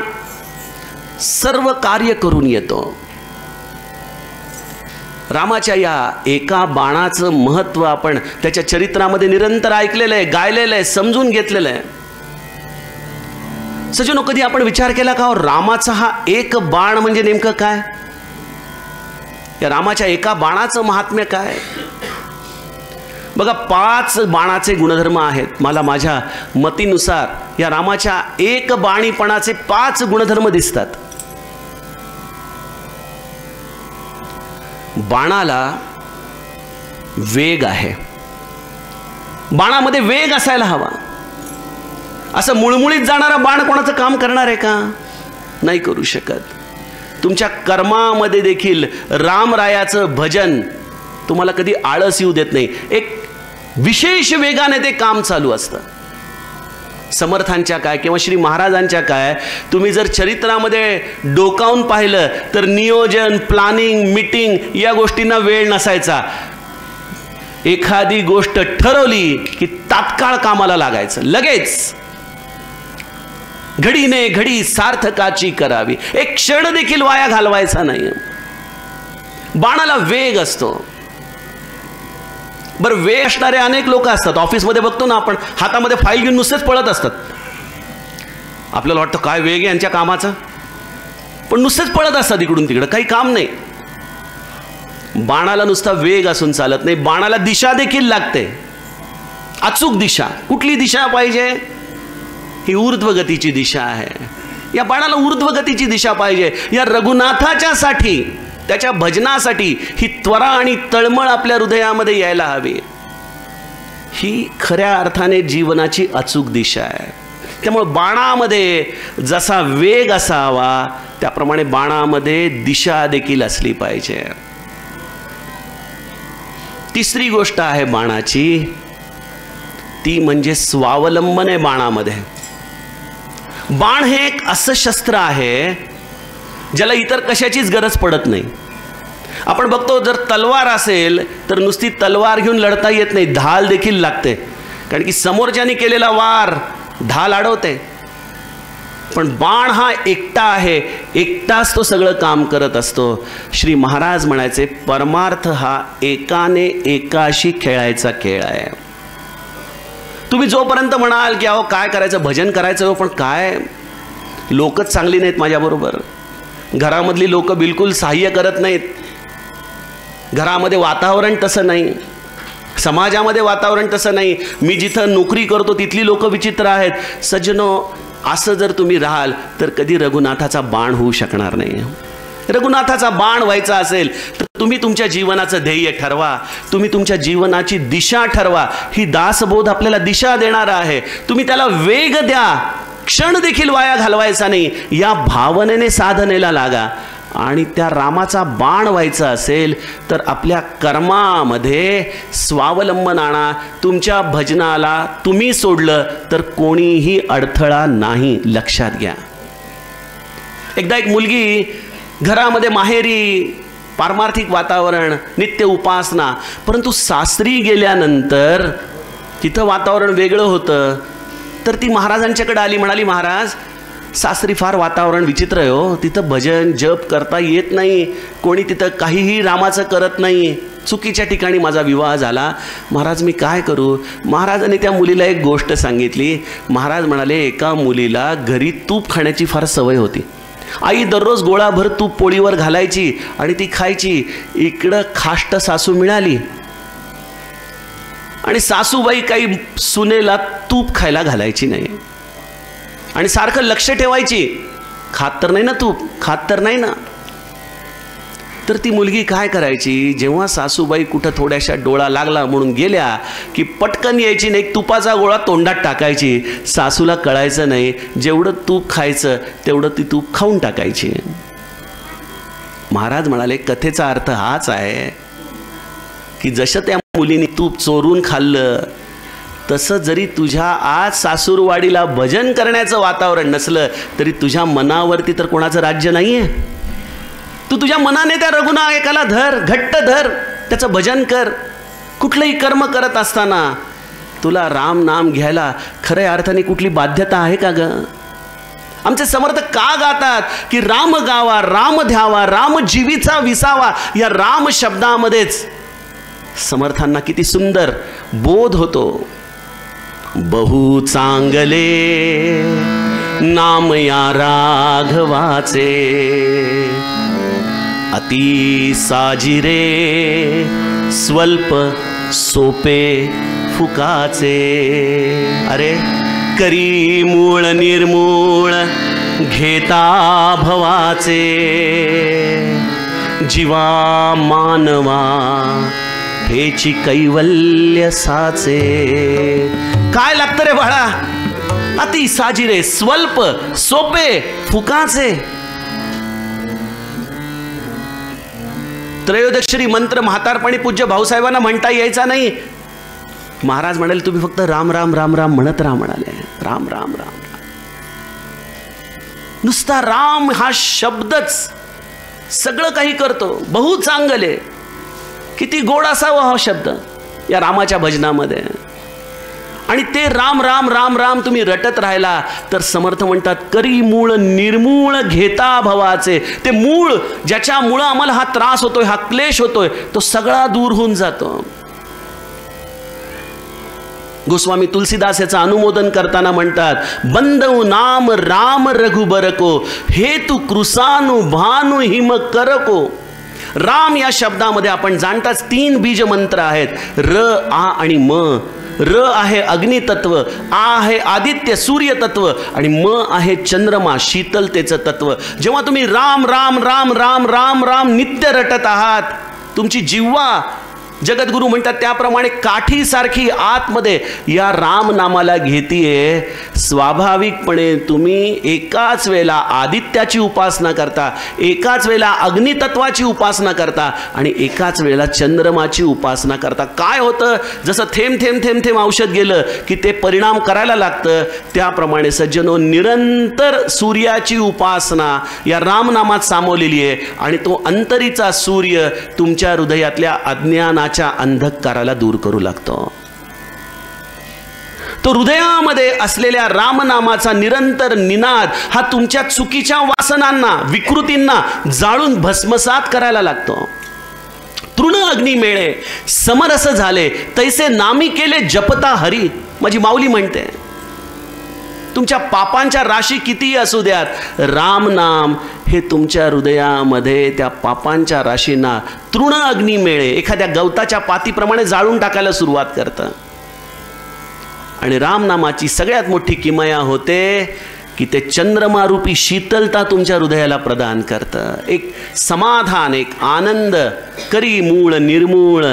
सर्व कार्य करून येतो. रामाच्या या एका बाणाचं महत्त्व आपण त्याच्या चरित्रामध्ये निरंतर ऐकलेलं आहे, गायलेलं आहे, समजून घेतलेलं आहे. सज्जनो, कधी आपण विचार केला का रामाचा हा एक बाण म्हणजे नेमकं काय? या रामाच्या एका बाणाचं महात्म्य काय? बघा, 5 बाणाचे गुणधर्म आहेत. मला माझ्या मतीनुसार या रामाच्या एक बाणीपणाचे 5 गुणधर्म दिसतात. बाणाला वेग आहे. बाणामध्ये वेग असायला हवा. असं मुळमुळीत जाणारा बाण कोणाचं काम करणार आहे का? नाही करू शकत. तुमच्या कर्मामध्ये देखील रामरायाचं भजन तुम्हाला कधी आळस येऊ देत नाही. एक विशेष वेगाने ते काम चालू असतं. समर्थांच्या काय किंवा श्री महाराजांच्या काय, तुम्ही जर चरित्रामध्ये डोकावून पाहिलं तर नियोजन, प्लॅनिंग, मीटिंग या गोष्टींना वेळ नसायचा. एखादी गोष्ट ठरवली की तात्काळ कामाला लागायचं, लगेच घडीने घडी सार्थकाची करावी. एक क्षण देखील वाया घालवायचा नाही. बाणाला वेग असतो. बरं, वेग असणारे अनेक लोक असतात. ऑफिसमध्ये बघतो ना आपण, हातामध्ये फाईल घेऊन नुसतेच पळत असतात. आपल्याला वाटतं काय वेग आहे यांच्या कामाचा, पण नुसतेच पळत असतात इकडून तिकडं, काही काम नाही. बाणाला नुसता वेग असून चालत नाही, बाणाला दिशा देखील लागते. अचूक दिशा. कुठली दिशा पाहिजे? ही ऊर्ध्वगतीची दिशा आहे. या बाणाला ऊर्ध्वगतीची दिशा पाहिजे. या रघुनाथाच्या साठी, त्याच्या भजनासाठी ही त्वरा आणि तळमळ आपल्या हृदयामध्ये यायला हवी. ही खऱ्या अर्थाने जीवनाची अचूक दिशा आहे. त्यामुळे बाणामध्ये जसा वेग असावा त्याप्रमाणे बाणामध्ये दिशा देखील असली पाहिजे. तिसरी गोष्ट आहे बाणाची, ती म्हणजे स्वावलंबन आहे बाणामध्ये. बाण हे एक असं शस्त्र आहे ज्याला इतर कशाचीच गरज पडत नाही. आपण बघतो जर तलवार असेल तर नुसती तलवार घेऊन लढता येत नाही, ढाल देखील लागते, कारण की समोरच्याने केलेला वार ढाल अडवते. पण बाण हा एकटा आहे, एकटाच तो सगळं काम करत असतो. श्री महाराज म्हणायचे परमार्थ हा एकाने एकाशी खेळायचा खेळ आहे. तुम्ही जोपर्यंत म्हणाल की अहो काय करायचं, भजन करायचं हो, पण काय लोकच चांगली नाहीत माझ्याबरोबर, घरामधली लोक बिलकुल सहाय्य करत नाहीत, घरामध्ये वातावरण तसं नाही, समाजामध्ये वातावरण तसं नाही, मी जिथं नोकरी करतो तिथली लोक विचित्र आहेत, सज्जनो असं जर तुम्ही राहाल तर कधी रघुनाथाचा बाण होऊ शकणार नाही. रघुनाथाचा बाण व्हायचा असेल तर तुम्ही तुमच्या जीवनाचं ध्येय ठरवा, तुम्ही तुमच्या जीवनाची दिशा ठरवा. ही दासबोध आपल्याला दिशा देणार आहे. तुम्ही त्याला वेग द्या, क्षण देखील वाया घालवायचा नाही, या भावनेने साधनेला लागा. आणि त्या रामाचा बाण व्हायचा असेल तर आपल्या कर्मामध्ये स्वावलंबन आणा. तुमच्या भजनाला तुम्ही सोडलं तर कोणीही अडथळा नाही, लक्षात घ्या. एकदा एक मुलगी घरामध्ये माहेरी पारमार्थिक वातावरण, नित्य उपासना, परंतु सासरी गेल्यानंतर तिथं वातावरण वेगळं होतं. तर ती महाराजांच्याकडे आली, म्हणाली महाराज सासरी फार वातावरण विचित्र आहे हो, तिथं भजन जप करता येत नाही, कोणी तिथं काहीही रामाचं करत नाही, चुकीच्या ठिकाणी माझा विवाह झाला, महाराज मी काय करू. महाराजांनी त्या मुलीला एक गोष्ट सांगितली. महाराज म्हणाले एका मुलीला घरी तूप खाण्याची फार सवय होती. आई दररोज गोळाभर तूप पोळीवर घालायची आणि ती खायची. इकडं खाष्ट सासू मिळाली आणि सासूबाई काही सुनेला तूप खायला घालायची नाही आणि सारखं लक्ष ठेवायची, खात तर नाही ना तूप, खात तर नाही ना. तर ती मुलगी काय करायची, जेव्हा सासूबाई कुठं थोड्याशा डोळा लागला म्हणून गेल्या की पटकन यायची नाही, तुपाचा गोळा तोंडात टाकायची. सासूला कळायचं नाही, जेवढं तूप खायचं तेवढं ती तूप खाऊन टाकायची. महाराज म्हणाले कथेचा अर्थ हाच आहे की जसं त्या मुलीने तूप चोरून खाल्लं तसं जरी तुझ्या आज सासूरवाडीला भजन करण्याचं वातावरण नसलं तरी तुझ्या मनावरती तर कोणाचं राज्य नाही आहे. तू तुझ्या मनाने त्या रघुनायकाला धर, घट्ट धर, त्याचं भजन कर. कुठलंही कर्म करत असताना तुला राम नाम घ्यायला खऱ्या अर्थाने कुठली बाध्यता आहे का ग? आमचे समर्थ का गातात की राम गावा, राम ध्यावा, राम जीवीचा विसावा. या राम शब्दामध्येच समर्थांना किती सुंदर बोध होतो. बहु चांगले नाम या राघवाचे, अति साजिरे स्वल्प सोपे फुकाचे. अरे करी मूळ निर्मूळ घेता भवाचे, जीवा मानवा हेची कैवल्य साचे. काय लागतं रे बाळा? अति साजिरे स्वल्प सोपे फुकाचे. त्रयोदशी मंत्र म्हातारपणी पूज्य भाऊसाहेबांना म्हणता यायचा नाही. महाराज म्हणाले तुम्ही फक्त राम राम राम राम म्हणत राहा. म्हणाले राम राम राम. नुसता राम हा शब्दच सगळं काही करतो. बहु चांगले, किती गोड असावा हा शब्द या रामाच्या भजनामध्ये. आणि ते राम राम राम राम तुम्ही रटत राहिला तर समर्थ म्हणतात करी मूळ निर्मूळ घेता भवाचे. ते मूळ ज्याच्यामुळं आम्हाला हा त्रास होतोय, हा क्लेश होतोय, तो सगळा दूर होऊन जातो. गोस्वामी तुलसीदास याचं अनुमोदन करताना म्हणतात बंदव नाम राम रघुबर को, हेतु कृसानु भानु हिम करको. राम या शब्दामध्ये आपण जाणताच 3 बीज मंत्र आहेत, र आ आणि म. र आहे अग्नितत्व, आ आहे आदित्य सूर्य तत्व आणि म आहे चंद्रमा शीतलतेचं तत्व. जेव्हा तुम्ही राम राम राम राम राम राम नित्य रटत आहात, तुमची जिव्हा जगद्गुरू म्हणतात त्याप्रमाणे काठीसारखी आतमध्ये या राम नामाला घेतीये. स्वाभाविकपणे तुम्ही एकाच वेळेला आदित्याची उपासना करता, एकाच वेळेला अग्नितत्वाची उपासना करता आणि एकाच वेळेला चंद्रमाची उपासना करता. काय होतं, जसं थेंब थेंब थेंब थेंब औषध गेलं की ते परिणाम करायला लागतं, त्याप्रमाणे सज्जनो निरंतर सूर्याची उपासना या रामनामात सामावलेली आहे आणि तो अंतरीचा सूर्य तुमच्या हृदयातल्या अज्ञानाच्या अंधकाराला दूर करू लागतो. तो हृदयामध्ये असलेल्या रामनामाचा निरंतर निनाद हा तुमच्या चुकीच्या वासनांना, विकृतींना जाळून भस्मसात करायला लागतो. तृण अग्नी मेळे समरस झाले तैसे नामी केले जपता हरी, माझी माऊली म्हणते. तुमच्या पापांच्या राशी कितीही असू द्यात, राम नाम हे तुमच्या हृदयामध्ये त्या पापांच्या राशींना तृण अग्नी मेळे एखाद्या गवताच्या पातीप्रमाणे जाळून टाकायला सुरुवात करतं. आणि रामनामाची सगळ्यात मोठी किमया होते की ते चंद्रमारूपी शीतलता तुमच्या हृदयाला प्रदान करतं. एक समाधान, एक आनंद. करी मूळ निर्मूळ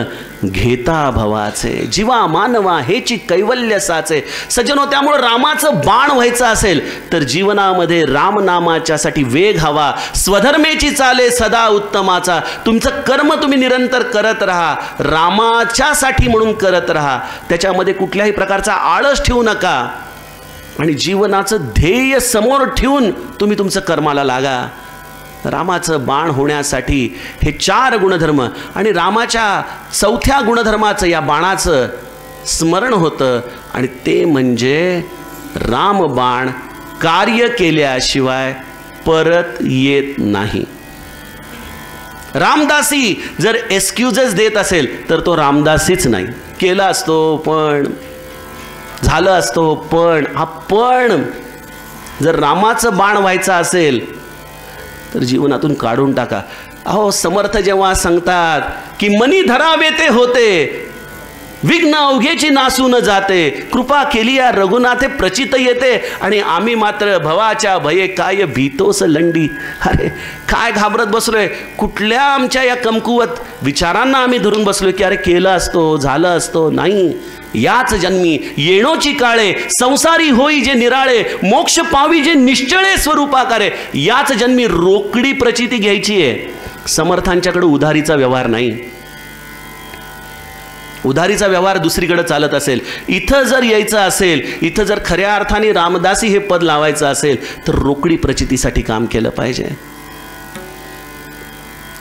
घेता भवाचे, जीवा मानवा हेची कैवल्य साचे. सज्जनो, त्यामुळे रामाचं बाण व्हायचं असेल तर जीवनामध्ये रामनामाच्यासाठी वेग हवा. स्वधर्मेची चाले सदा उत्तमाचा. तुमचं कर्म तुम्ही निरंतर करत राहा, रामाच्यासाठी म्हणून करत राहा. त्याच्यामध्ये कुठल्याही प्रकारचा आळस ठेवू नका आणि जीवनाचं ध्येय समोर ठेवून तुम्ही तुमचं कर्माला लागा. रामाचं बाण होण्यासाठी हे 4 गुणधर्म आणि रामाच्या 4थ्या गुणधर्माचं, या बाणाचं स्मरण होतं आणि ते म्हणजे रामबाण कार्य केल्याशिवाय परत येत नाही. रामदासी जर एक्सक्यूजेस देत असेल तर तो रामदासीच नाही. केला असतो पण, झालं असतो पण, हा पण जर रामाचं बाण व्हायचं असेल तर जीवनातून काढून टाका. अहो, समर्थ जेव्हा सांगतात की मनी धरावे ते होते, विघ्न अवघेची नासून जाते, कृपा केली या रघुनाथे प्रचित येते, आणि आम्ही मात्र भवाच्या भये काय भीतोस लंडी. अरे काय घाबरत बसलोय, कुठल्या आमच्या या कमकुवत विचारांना आम्ही धरून बसलोय की अरे केलं असतो, झालं असतो. नाही, याच जन्मी येणोची काळे, संसारी होई जे निराळे, मोक्ष पावी जे निश्चळे स्वरूपाकारे. याच जन्मी रोकडी प्रचिती घ्यायची आहे. समर्थांच्याकडे उधारीचा व्यवहार नाही. उधारीचा व्यवहार दुसरीकडे चालत असेल. इथं जर यायचं असेल, इथं जर खऱ्या अर्थाने रामदासी हे पद लावायचं असेल तर रोकडी प्रचितीसाठी काम केलं पाहिजे.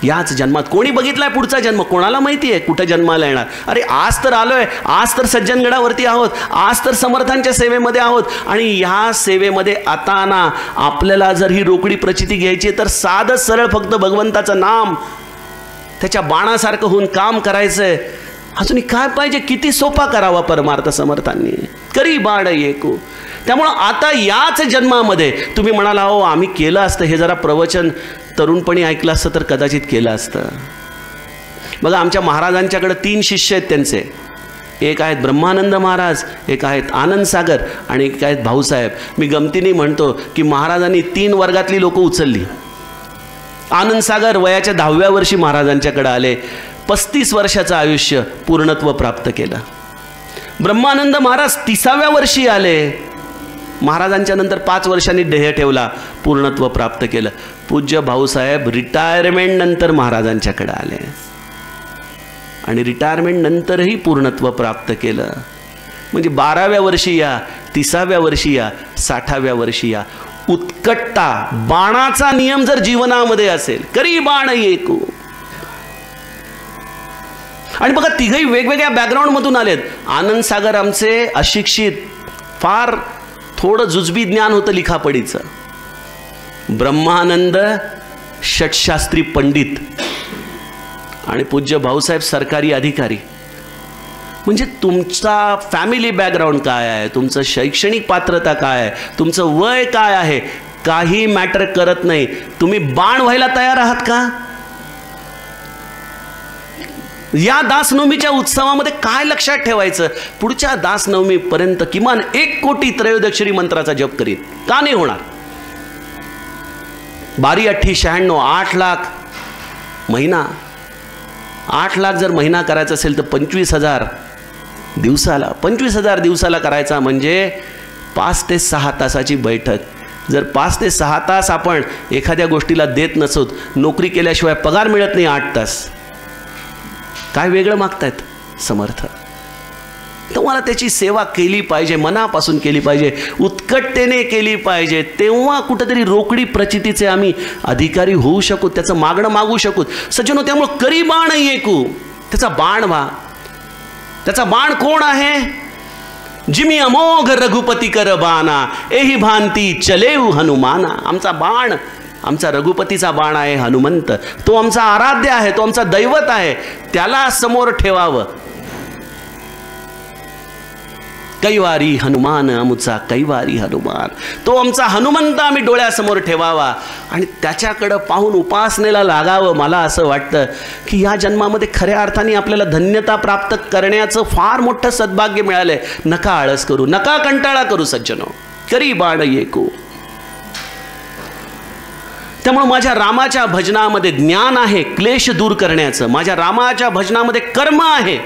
याच जन्मात कोणी बघितलाय पुढचा जन्म, कोणाला माहिती आहे कुठं जन्माला येणार. अरे आज तर आलोय, आज तर सज्जनगडावरती आहोत, आज तर समर्थांच्या सेवेमध्ये आहोत, आणि ह्या सेवेमध्ये आता ना आपल्याला जर ही रोकडी प्रचिती घ्यायची तर साधं सरळ फक्त भगवंताचं नाम त्याच्या बाणासारखं होऊन काम करायचंय. अजून काय पाहिजे, किती सोपा करावा परमार्थ समर्थांनी. करी बाण येकू. त्यामुळं आता याच जन्मामध्ये तुम्ही म्हणाला हो आम्ही केलं असतं, हे जरा प्रवचन तरुणपणी ऐकलं असतं तर कदाचित केलं असतं. बघा, आमच्या महाराजांच्याकडे 3 शिष्य आहेत त्यांचे. एक आहेत ब्रह्मानंद महाराज, एक आहेत आनंद सागर आणि एक आहेत भाऊसाहेब. मी गमतीने म्हणतो की महाराजांनी 3 वर्गातली लोक उचलली. आनंद सागर वयाच्या 10व्या वर्षी महाराजांच्याकडे आले, 35 वर्षाचं आयुष्य पूर्णत्व प्राप्त केलं. ब्रह्मानंद महाराज 30व्या वर्षी आले, महाराजांच्या नंतर 5 वर्षांनी ध्येय ठेवला, पूर्णत्व प्राप्त केलं. पूज्य भाऊसाहेब रिटायरमेंट नंतर महाराजांच्याकडे आले आणि रिटायरमेंट नंतरही पूर्णत्व प्राप्त केलं. म्हणजे 12व्या वर्षी या, 30व्या वर्षी या, 60व्या वर्षी या. उत्कटता, बाणाचा नियम जर जीवनामध्ये असेल, करी बाण येकू. आणि बघा, तिघही वेगवेगळ्या बॅकग्राऊंडमधून आलेत. आनंद सागर आमचे अशिक्षित, फार थोडं जुजबी ज्ञान होतं लिखापडीचं. ब्रह्मानंद षटशास्त्री पंडित आणि पूज्य भाऊसाहेब सरकारी अधिकारी. म्हणजे तुमचा फॅमिली बॅकग्राऊंड काय आहे, तुमचं शैक्षणिक पात्रता काय आहे, तुमचं वय काय आहे, काही मॅटर करत नाही. तुम्ही बाण व्हायला तयार आहात का? या दासनवमीच्या उत्सवामध्ये काय लक्षात ठेवायचं, पुढच्या दासनवमीपर्यंत किमान 1 कोटी त्रयोदक्षिणी मंत्राचा जप करीत. का नाही होणार? 12 8 96 8 लाख महिना, 8 लाख जर महिना करायचा असेल तर 25,000 दिवसाला, 25,000 दिवसाला करायचा म्हणजे 5 ते 6 तासाची बैठक. जर 5 ते 6 तास आपण एखाद्या गोष्टीला देत नसोत, नोकरी केल्याशिवाय पगार मिळत नाही 8 तास, काय वेगळं मागतायत समर्थ? तुम्हाला त्याची सेवा केली पाहिजे, मनापासून केली पाहिजे, उत्कटतेने केली पाहिजे. तेव्हा कुठंतरी रोकडी प्रचितीचे आम्ही अधिकारी होऊ शकू, त्याचं मागणं मागू शकू. सज्जनो, त्यामुळं करी बाण ऐकू, त्याचा बाण व्हा. त्याचा बाण कोण आहे? जिमी अमोघ रघुपती कर बाणा, एही भांती चलेऊ हनुमाना. आमचा बाण, आमचा रघुपतीचा बाण आहे हनुमंत. तो आमचा आराध्य आहे, तो आमचा दैवत आहे, त्याला समोर ठेवावं. कैवारी हनुमान आमुचा, कैवारी हनुमान, तो आमचा हनुमंत आम्ही डोळ्यासमोर ठेवावा आणि त्याच्याकडं पाहून उपासनेला लागावं. मला असं वाटतं की या जन्मामध्ये खऱ्या अर्थाने आपल्याला धन्यता प्राप्त करण्याचं फार मोठं सद्भाग्य मिळालंय. नका आळस करू, नका कंटाळा करू सज्जनो, करी बाण ऐकू. त्यामुळे माझ्या रामाच्या भजनामध्ये ज्ञान आहे क्लेश दूर करण्याचं, माझ्या रामाच्या भजनामध्ये कर्म आहे.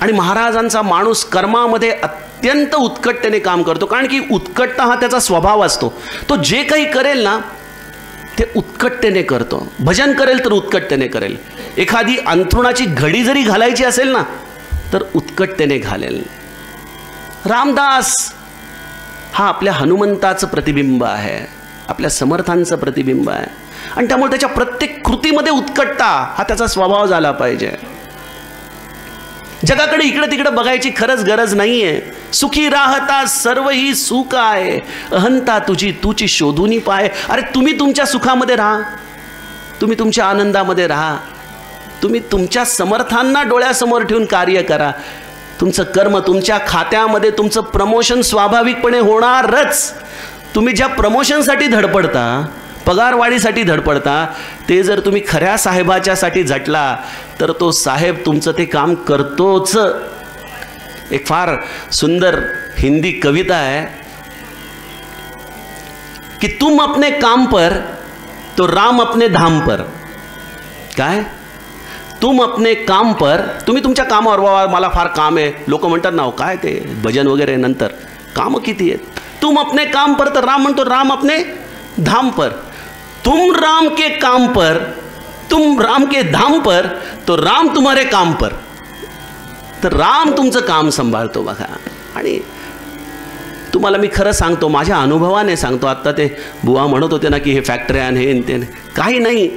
आणि महाराजांचा माणूस कर्मामध्ये अत्यंत उत्कटतेने काम करतो, कारण की उत्कटता हा त्याचा स्वभाव असतो. तो जे काही करेल ना ते उत्कटतेने करतो. भजन करेल तर उत्कटतेने करेल. एखादी अंथरुणाची घडी जरी घालायची असेल ना तर उत्कटतेने घालेल. रामदास हा आपल्या हनुमंताचं प्रतिबिंब आहे, आपल्या समर्थांचं प्रतिबिंब आहे. आणि त्यामुळे त्याच्या प्रत्येक कृतीमध्ये उत्कटता हा त्याचा स्वभाव झाला पाहिजे. जगाकडे इकडे तिकडे बघायची खरंच गरज नाहीये. सुखी राहता सर्व ही सुख आहे, अहंता तुझी तूची शोधूनी पाय. अरे तुम्ही तुमच्या सुखामध्ये राहा, तुम्ही तुमच्या आनंदामध्ये राहा, तुम्ही तुमच्या समर्थांना डोळ्यासमोर ठेवून कार्य करा. तुमचं कर्म, तुमच्या खात्यामध्ये तुमचं प्रमोशन स्वाभाविकपणे होणारच. तुम्ही ज्या प्रमोशनसाठी धडपडता, पगारवाढीसाठी धडपडता, ते जर तुम्ही खऱ्या साहेबाच्यासाठी झटला तर तो साहेब तुमचं ते काम करतोच. एक फार सुंदर हिंदी कविता आहे कि तुम अपने काम पर तो राम अपने धाम पर. काय? तुम अपने काम पर, तुम्ही तुमच्या कामावर, बाबा मला फार काम आहे, लोक म्हणतात ना काय ते भजन वगैरे नंतर, कामं किती आहेत. तुम अपने काम पर, तर राम म्हणतो राम अपने धाम पर. तुम राम के काम पर, तुम राम के धाम पर, तो राम तुम्हारे काम पर. तर राम तुमचं काम सांभाळतो बघा. आणि तुम्हाला मी खरं सांगतो, माझ्या अनुभवाने सांगतो. आत्ता ते बुवा म्हणत होते ना की हे फॅक्टरी आणि हे ते, काही नाही.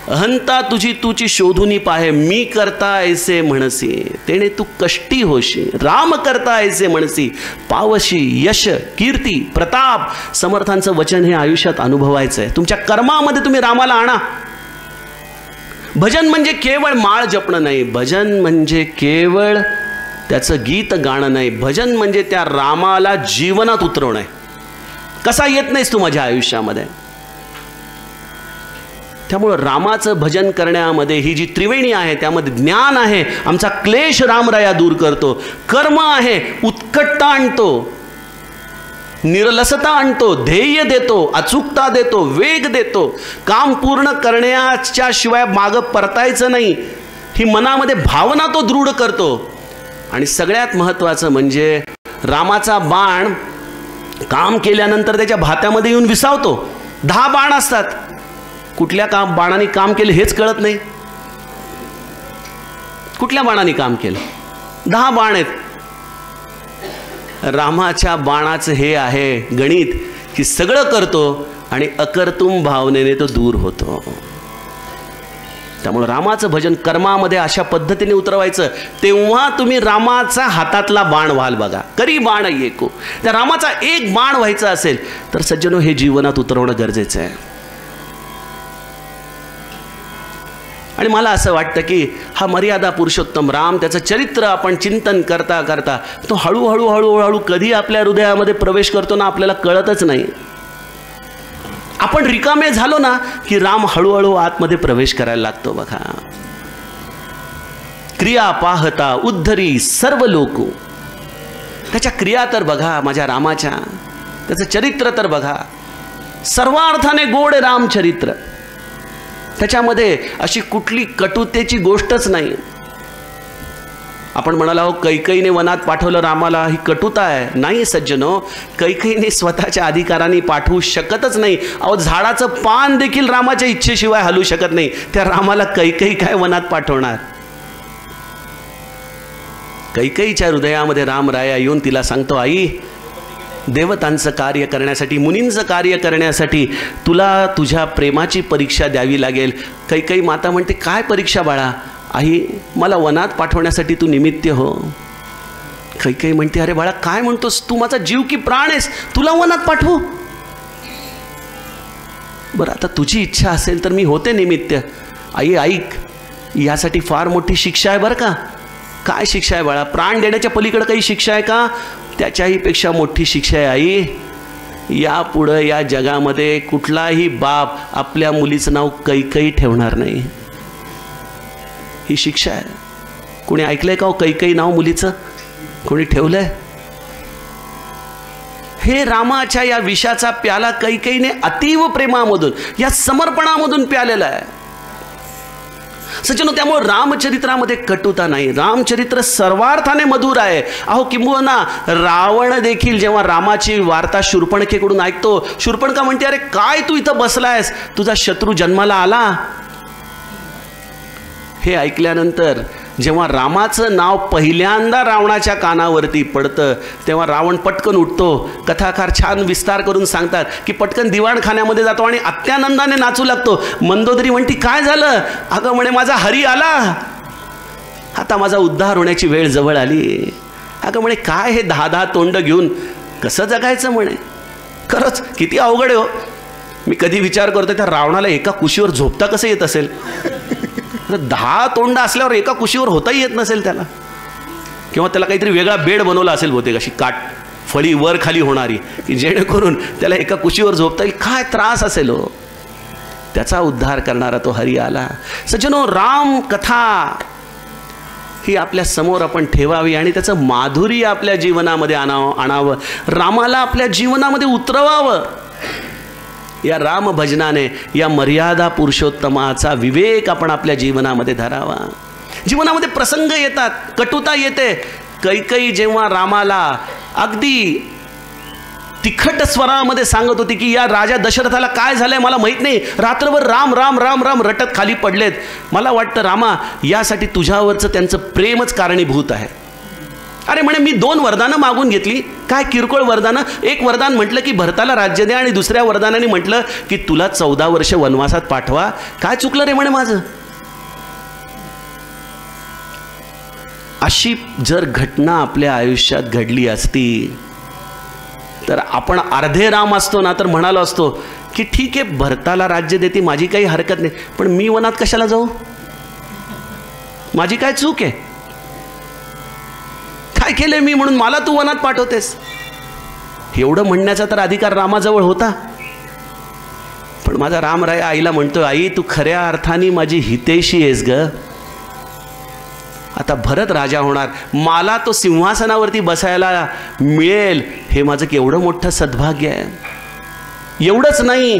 अहंता तुझी तूची शोधूनी पाहे, मी करता ऐसे म्हणसी, तेने तू कष्टी होशी. राम करता ऐसे म्हणसी, पावशी यश कीर्ती प्रताप. समर्थांचं वचन हे आयुष्यात अनुभवायचं आहे. तुमच्या कर्मामध्ये तुम्ही रामाला आणा. भजन म्हणजे केवळ माळ जपणं नाही, भजन म्हणजे केवळ त्याचं गीत गाणं नाही, भजन म्हणजे त्या रामाला जीवनात उतरवणं आहे. कसा येत नाहीस तू माझ्या आयुष्यामध्ये. त्यामुळं रामाचं भजन करण्यामध्ये ही जी त्रिवेणी आहे त्यामध्ये ज्ञान आहे, आमचा क्लेश रामराया दूर करतो. कर्म आहे, उत्कटता आणतो, निरलसता आणतो, ध्येय देतो, अचूकता देतो, वेग देतो. काम पूर्ण करण्याच्या शिवाय मागं परतायचं नाही, ही मनामध्ये भावना तो दृढ करतो. आणि सगळ्यात महत्त्वाचं म्हणजे रामाचा बाण काम केल्यानंतर त्याच्या भात्यामध्ये येऊन विसावतो. 10 बाण असतात, कुठल्या बाणाने काम केलं हेच कळत नाही. कुठल्या बाणाने काम केलं? 10 बाण आहेत. रामाच्या बाणाचं हे आहे गणित की सगळं करतो आणि अकर्तुम भावनेने तो दूर होतो. त्यामुळे रामाचं भजन कर्मामध्ये अशा पद्धतीने उतरवायचं, तेव्हा तुम्ही रामाचा हातातला बाण व्हाल. बघा, करी बाण ऐकू. त्या रामाचा एक बाण व्हायचा असेल तर सज्जनो हे जीवनात उतरवणं गरजेचं आहे. आणि मला असं वाटतं की हा मर्यादा पुरुषोत्तम राम, त्याचं चरित्र आपण चिंतन करता करता तो हळूहळू हळूहळू कधी आपल्या हृदयामध्ये प्रवेश करतो ना आपल्याला कळतच नाही. आपण रिकामे झालो ना की राम हळूहळू आतमध्ये प्रवेश करायला लागतो. बघा, क्रिया पाहता उद्धरी सर्व लोक. त्याच्या क्रिया तर बघा माझ्या रामाच्या, त्याचं चरित्र तर बघा, सर्वार्थाने गोड रामचरित्र. त्याच्यामध्ये अशी कुठली कटुतेची गोष्टच नाही. आपण म्हणाला हो कैकेयीने वनात पाठवलं रामाला, ही कटुता आहे. नाही सज्जनो, कैकेयीने स्वतःच्या अधिकाराने पाठवू शकतच नाही. अहो झाडाचं पान देखील रामाच्या इच्छेशिवाय हलू शकत नाही. त्या रामाला कैकेयी काय वनात पाठवणार? कैकेयीच्या हृदयामध्ये रामराया येऊन तिला सांगतो, आई देवतांचं कार्य करण्यासाठी, मुनींचं कार्य करण्यासाठी तुला तुझ्या प्रेमाची परीक्षा द्यावी लागेल. कैकेयी माता म्हणते, काय परीक्षा बाळा? आई मला वनात पाठवण्यासाठी तू निमित्त हो. कैकेयी म्हणते, अरे बाळा काय म्हणतोस तू? माझा जीव की प्राण आहेस, तुला वनात पाठवू? बरं आता तुझी इच्छा असेल तर मी होते निमित्त. आई ऐक, यासाठी फार मोठी शिक्षा आहे बरं का. काय शिक्षा आहे बाळा? प्राण देण्याच्या पलीकडे काही शिक्षा आहे का? त्याच्याही पेक्षा मोठी शिक्षा आहे आई. यापुढं या जगामध्ये कुठलाही बाप आपल्या मुलीचं नाव कैकेयी ठेवणार नाही. ही शिक्षा आहे. कोणी ऐकलंय का हो कैकेयी नाव मुलीचं? कोणी ठेवलंय? हे रामाच्या या विषाचा प्याला कैकेयीने अतीव प्रेमामधून, या समर्पणामधून प्यालेला आहे सज्जनो. त्यामुळे रामचरित्रामध्ये कटुता नाही. रामचरित्र सर्वार्थाने मधुर आहे. अहो किंबहुना रावण देखील जेव्हा रामाची वार्ता शूर्पणखेकडून ऐकतो, शूर्पणखा म्हणते, अरे काय तू इथं बसलायस? तुझा शत्रू जन्माला आला. हे ऐकल्यानंतर जेव्हा रामाचं नाव पहिल्यांदा रावणाच्या कानावरती पडतं तेव्हा रावण पटकन उठतो. कथाकार छान विस्तार करून सांगतात की पटकन दिवाणखान्यामध्ये जातो आणि अत्यानंदाने नाचू लागतो. मंदोदरी म्हणती, काय झालं? अगं म्हणे, माझा हरी आला, आता माझा उद्धार होण्याची वेळ जवळ आली. अगं म्हणे, काय हे 10 तोंड घेऊन कसं जगायचं म्हणे? खरंच किती अवघड आहे हो. मी कधी विचार करतो त्या रावणाला एका कुशीवर झोपता कसं येत असेल? 10 तोंड असल्यावर एका कुशीवर होताही येत नसेल त्याला. किंवा त्याला काहीतरी वेगळा बेड बनवला असेल बहुतेक, अशी काट फळी वर खाली होणारी, की जेणेकरून त्याला एका कुशीवर झोपता येईल. काय त्रास असेल हो. त्याचा उद्धार करणारा तो हरी आला. सज्जनो, राम कथा ही आपल्या समोर आपण ठेवावी आणि त्याचं माधुर्य आपल्या जीवनामध्ये आणावं. रामाला आपल्या जीवनामध्ये उतरवावं. या राम भजनाने, या मर्यादा पुरुषोत्तमाचा विवेक आपण आपल्या जीवनामध्ये धरावा. जीवनामध्ये प्रसंग येतात, कटुता येते. कैकेयी जेव्हा रामाला अगदी तिखट स्वरामध्ये सांगत होती की या राजा दशरथाला काय झालंय मला माहीत नाही, रात्रभर राम राम राम राम रटत खाली पडलेत. मला वाटतं रामा, यासाठी तुझ्यावरचं त्यांचं प्रेमच कारणीभूत आहे. अरे म्हणे, मी 2 वरदानं मागून घेतली. काय किरकोळ वरदानं? एक वरदान म्हटलं की भरताला राज्य द्या आणि दुसऱ्या वरदानाने म्हटलं की तुला 14 वर्ष वनवासात पाठवा. काय चुकलं रे म्हणे माझं? अशी जर घटना आपल्या आयुष्यात घडली असती तर आपण अर्धे राम असतो ना, तर म्हणालो असतो की ठीक आहे, भरताला राज्य देते, माझी काही हरकत नाही, पण मी वनात कशाला जाऊ? माझी काय चूक आहे? काय केलंय मी म्हणून मला तू वनात पाठवतेस? एवढं म्हणण्याचा तर अधिकार रामाजवळ होता. पण माझा रामराय आईला म्हणतोय, आई तू खऱ्या अर्थाने माझी हितेशी आहेस ग. आता भरत राजा होणार, मला तो सिंहासनावरती बसायला मिळेल, हे माझं केवढं मोठं सद्भाग्य आहे. एवढंच नाही,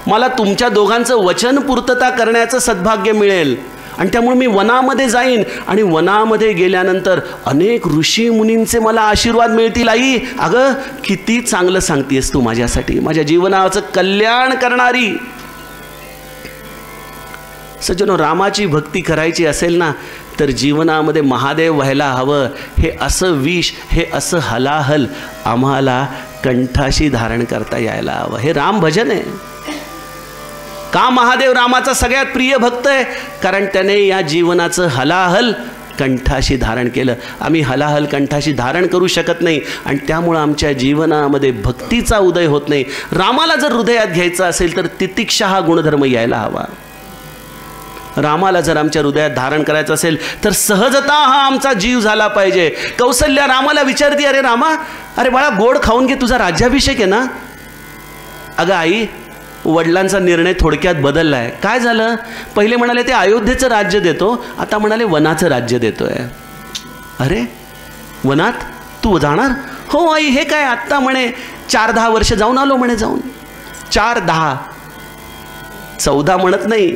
मला तुमच्या दोघांचं वचन पूर्तता करण्याचं सद्भाग्य मिळेल. आणि त्यामुळे मी वनामध्ये जाईन आणि वनामध्ये गेल्यानंतर अनेक ऋषी मुनींचे मला आशीर्वाद मिळतील. आई अगं किती चांगलं सांगतेस तू माझ्यासाठी, माझ्या जीवनाचं कल्याण करणारी. सज्जनो, रामाची भक्ती करायची असेल ना तर जीवनामध्ये महादेव व्हायला हवं. हे असं विष, हे असं हलाहल आम्हाला कंठाशी धारण करता यायला हवं. हे राम भजन आहे. का महादेव रामाचा सगळ्यात प्रिय भक्त आहे? कारण त्याने या जीवनाचं हलाहल कंठाशी धारण केलं. आम्ही हलाहल कंठाशी धारण करू शकत नाही आणि त्यामुळं आमच्या जीवनामध्ये भक्तीचा उदय होत नाही. रामाला जर हृदयात घ्यायचं असेल तर तितिक्षा हा गुणधर्म यायला हवा. रामाला जर आमच्या हृदयात धारण करायचं असेल तर सहजता हा आमचा जीव झाला पाहिजे. कौसल्या रामाला विचारते, अरे रामा, अरे बाळा गोड खाऊन घे, तुझा राज्याभिषेक आहे ना. अगं आई, वडिलांचा निर्णय थोडक्यात बदलला आहे. काय झालं? पहिले म्हणाले ते अयोध्येचं राज्य देतो, आता म्हणाले वनाचं राज्य देतोय. अरे वनात तू जाणार? हो आई. हे काय आत्ता म्हणे 4-10 वर्ष जाऊन आलो म्हणे. जाऊन 4-10 14 म्हणत नाही,